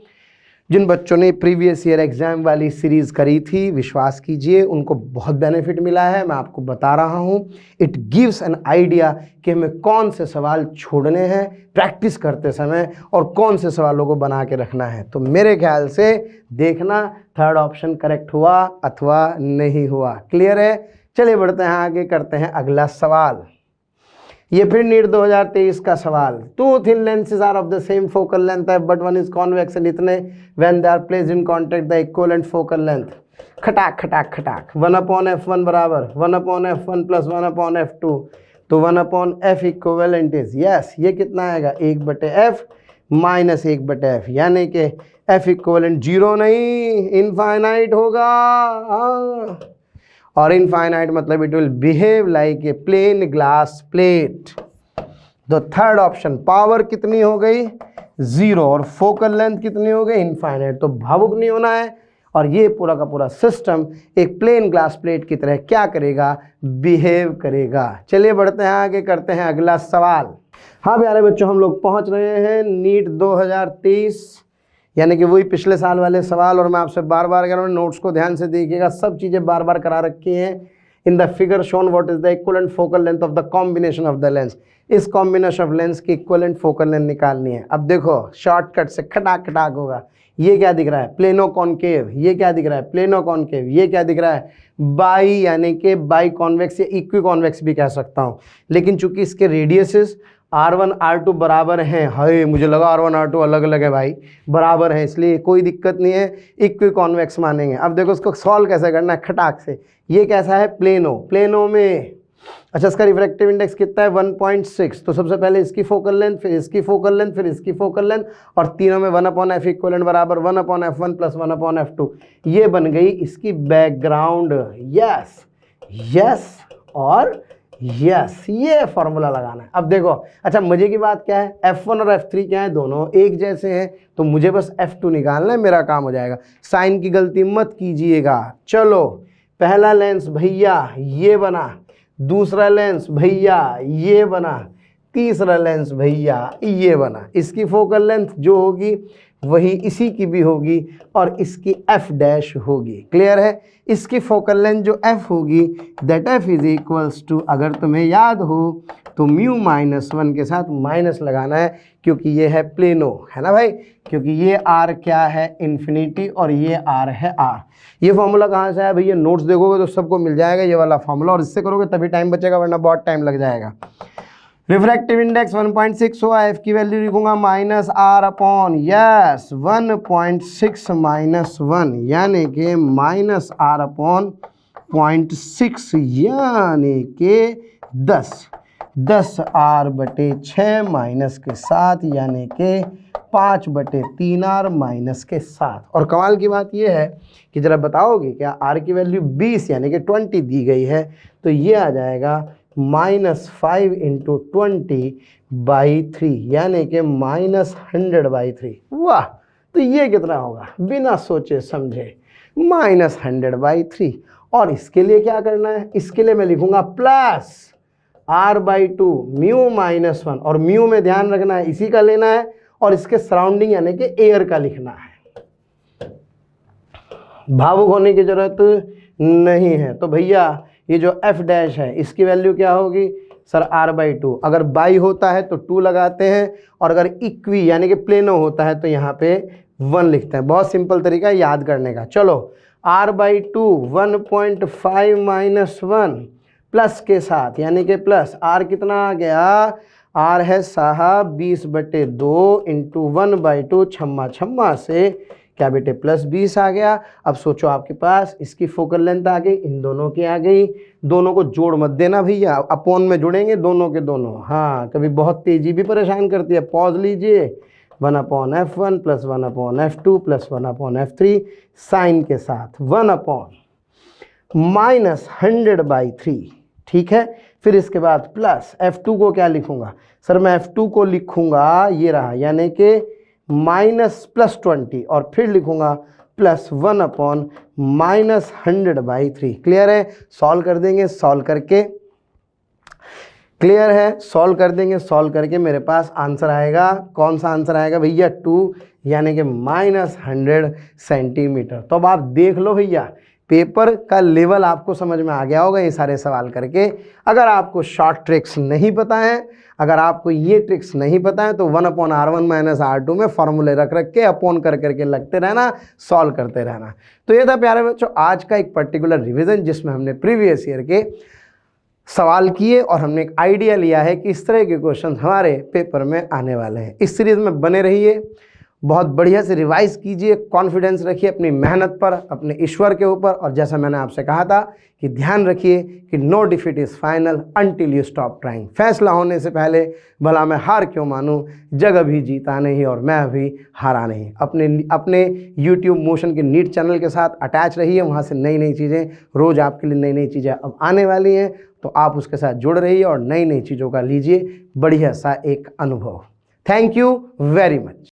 जिन बच्चों ने प्रीवियस ईयर एग्जाम वाली सीरीज़ करी थी विश्वास कीजिए उनको बहुत बेनिफिट मिला है। मैं आपको बता रहा हूं, इट गिव्स एन आइडिया कि हमें कौन से सवाल छोड़ने हैं प्रैक्टिस करते समय और कौन से सवालों को बना के रखना है। तो मेरे ख्याल से देखना थर्ड ऑप्शन करेक्ट हुआ अथवा नहीं हुआ। क्लियर है। चलिए बढ़ते हैं आगे, करते हैं अगला सवाल। ये फिर नीट 2023 का सवाल। Two thin lenses are of the same focal length है but one is convex and इतने when they are placed in contact the equivalent focal length. खटाक खटाक खटाक, 1/f1 बराबर 1/f1 + 1/f2, तो 1/f इक्विवेलेंट इज यस, ये कितना आएगा 1/f - 1/f, यानी कि f इक्विवेलेंट 0 नहीं, इनफाइनाइट होगा। और इनफाइनाइट मतलब it will behave like a plane glass plate. तो थर्ड ऑप्शन, पावर कितनी हो गई 0 और फोकल लेंथ कितनी हो गई, इनफाइनाइट। तो भावुक नहीं होना है और ये पूरा का पूरा सिस्टम एक प्लेन ग्लास प्लेट की तरह क्या करेगा, बिहेव करेगा। चलिए बढ़ते हैं आगे, करते हैं अगला सवाल। हाँ प्यारे बच्चों, हम लोग पहुंच रहे हैं नीट 2023, यानी कि वही पिछले साल वाले सवाल। और मैं आपसे बार बार कह रहा हूँ, नोट्स को ध्यान से देखिएगा, सब चीज़ें बार बार करा रखी हैं। In the figure shown what is the equivalent focal length of the combination of the lens. इस कॉम्बिनेशन ऑफ लेंस की इक्विवेलेंट फोकल लेंथ निकालनी है। अब देखो शॉर्टकट से खटाक खटाक होगा। ये क्या दिख रहा है, प्लेनो कॉनकेव। ये क्या दिख रहा है, प्लेनो कॉनकेव। ये क्या दिख रहा है, बाई, यानी कि बाई कॉन्वेक्स या इक्वी कॉन्वेक्स भी कह सकता हूँ। लेकिन चूंकि इसके रेडियसेस R1 R2 बराबर हैं, हाय मुझे लगा R1 R2 अलग अलग है, भाई बराबर है, इसलिए कोई दिक्कत नहीं है, इक्वी कॉन्वेक्स मानेंगे। अब देखो इसको सॉल्व कैसे करना है खटाक से। ये कैसा है, प्लेनो। प्लेनो में अच्छा इसका रिफ्रैक्टिव इंडेक्स कितना है, 1.6। तो सबसे पहले इसकी फोकल लेंथ, फिर इसकी फोकल लेंथ, फिर इसकी फोकल लेंथ, और तीनों में 1/f इक्विवेलेंट बराबर 1/f1 प्लस 1/f2। ये बन गई इसकी बैकग्राउंड। यस यस और यस, ये फॉर्मूला लगाना है। अब देखो अच्छा मजे की बात क्या है, F1 और F3 क्या है, दोनों एक जैसे हैं, तो मुझे बस F2 निकालना है, मेरा काम हो जाएगा। साइन की गलती मत कीजिएगा। चलो पहला लेंस भैया ये बना, दूसरा लेंस भैया ये बना, तीसरा लेंस भैया ये बना। इसकी फोकल लेंथ जो होगी वही इसी की भी होगी और इसकी f डैश होगी। क्लियर है, इसकी फोकल लेंथ जो f होगी that f is equals to, अगर तुम्हें याद हो तो μ-1 के साथ माइनस लगाना है, क्योंकि ये है प्लेनो, है ना भाई, क्योंकि ये r क्या है, इन्फिनिटी, और ये r है r। ये फॉर्मूला कहाँ से है भैया, नोट्स देखोगे तो सबको मिल जाएगा ये वाला फॉर्मूला, और इससे करोगे तभी टाइम बचेगा, वरना बहुत टाइम लग जाएगा। रिफ्रैक्टिव इंडेक्स 1.6 हुआ, f की वैल्यू लिखूंगा -r अपॉन, यस 1.6 -1, यानी कि -r अपॉन 0.6, यानी कि 10r/6 माइनस के 7, यानी कि 5/3r माइनस के 7। और कमाल की बात यह है कि जरा बताओगे क्या, r की वैल्यू 20 यानी कि 20 दी गई है, तो ये आ जाएगा -5 × 20/3, यानी कि -100/3। वाह, तो ये कितना होगा, बिना सोचे समझे -100/3। और इसके लिए क्या करना है, इसके लिए मैं लिखूंगा प्लस r/2 μ-1, और म्यू में ध्यान रखना है इसी का लेना है, और इसके सराउंडिंग यानी कि एयर का लिखना है। भावुक होने की जरूरत नहीं है। तो भैया ये जो f डैश है इसकी वैल्यू क्या होगी सर, r/2। अगर बाई होता है तो 2 लगाते हैं, और अगर इक्वी यानी कि प्लेनो होता है तो यहाँ पे 1 लिखते हैं। बहुत सिंपल तरीका है याद करने का। चलो r/2 1.5 - 1 प्लस के साथ, यानी कि प्लस r कितना आ गया, r है साहब 20/2 × 1/2, छम्मा छम्मा से क्या बेटे प्लस 20 आ गया। अब सोचो आपके पास इसकी फोकल लेंथ आ गई, इन दोनों की आ गई, दोनों को जोड़ मत देना भैया, अपॉन में जुड़ेंगे दोनों के दोनों। हाँ कभी बहुत तेजी भी परेशान करती है, पॉज लीजिए। 1/f1 plus 1/f2 plus 1/f3 sign के साथ 1/-100/3, ठीक है। फिर इसके बाद प्लस f2 को क्या लिखूंगा सर, मैं f2 को लिखूंगा ये रहा, यानी कि -+20, और फिर लिखूंगा प्लस 1/-100/3। क्लियर है, सॉल्व कर देंगे, सॉल्व करके क्लियर है, सॉल्व कर देंगे, सॉल्व करके मेरे पास आंसर आएगा। कौन सा आंसर आएगा भैया, 2, यानी कि -100 सेंटीमीटर। तो अब आप देख लो भैया, पेपर का लेवल आपको समझ में आ गया होगा ये सारे सवाल करके। अगर आपको शॉर्ट ट्रिक्स नहीं पता है, अगर आपको ये ट्रिक्स नहीं पता है, तो 1/r1 - r2 में फॉर्मूले रख के अपोन कर करके लगते रहना, सॉल्व करते रहना। तो ये था प्यारे बच्चों आज का एक पर्टिकुलर रिवीजन, जिसमें हमने प्रीवियस ईयर के सवाल किए और हमने एक आइडिया लिया है कि इस तरह के क्वेश्चन हमारे पेपर में आने वाले हैं। इस सीरीज़ में बने रहिए, बहुत बढ़िया से रिवाइज कीजिए, कॉन्फिडेंस रखिए अपनी मेहनत पर, अपने ईश्वर के ऊपर, और जैसा मैंने आपसे कहा था कि ध्यान रखिए कि no defeat is final until you stop trying. फैसला होने से पहले भला मैं हार क्यों मानूं, जग अभी जीता नहीं और मैं अभी हारा नहीं। अपने यूट्यूब मोशन के नीट चैनल के साथ अटैच रहिए, वहाँ से नई नई चीज़ें रोज़ आपके लिए नई नई चीज़ें अब आने वाली हैं, तो आप उसके साथ जुड़ रहिए और नई नई चीज़ों का लीजिए बढ़िया सा एक अनुभव। Thank you very much.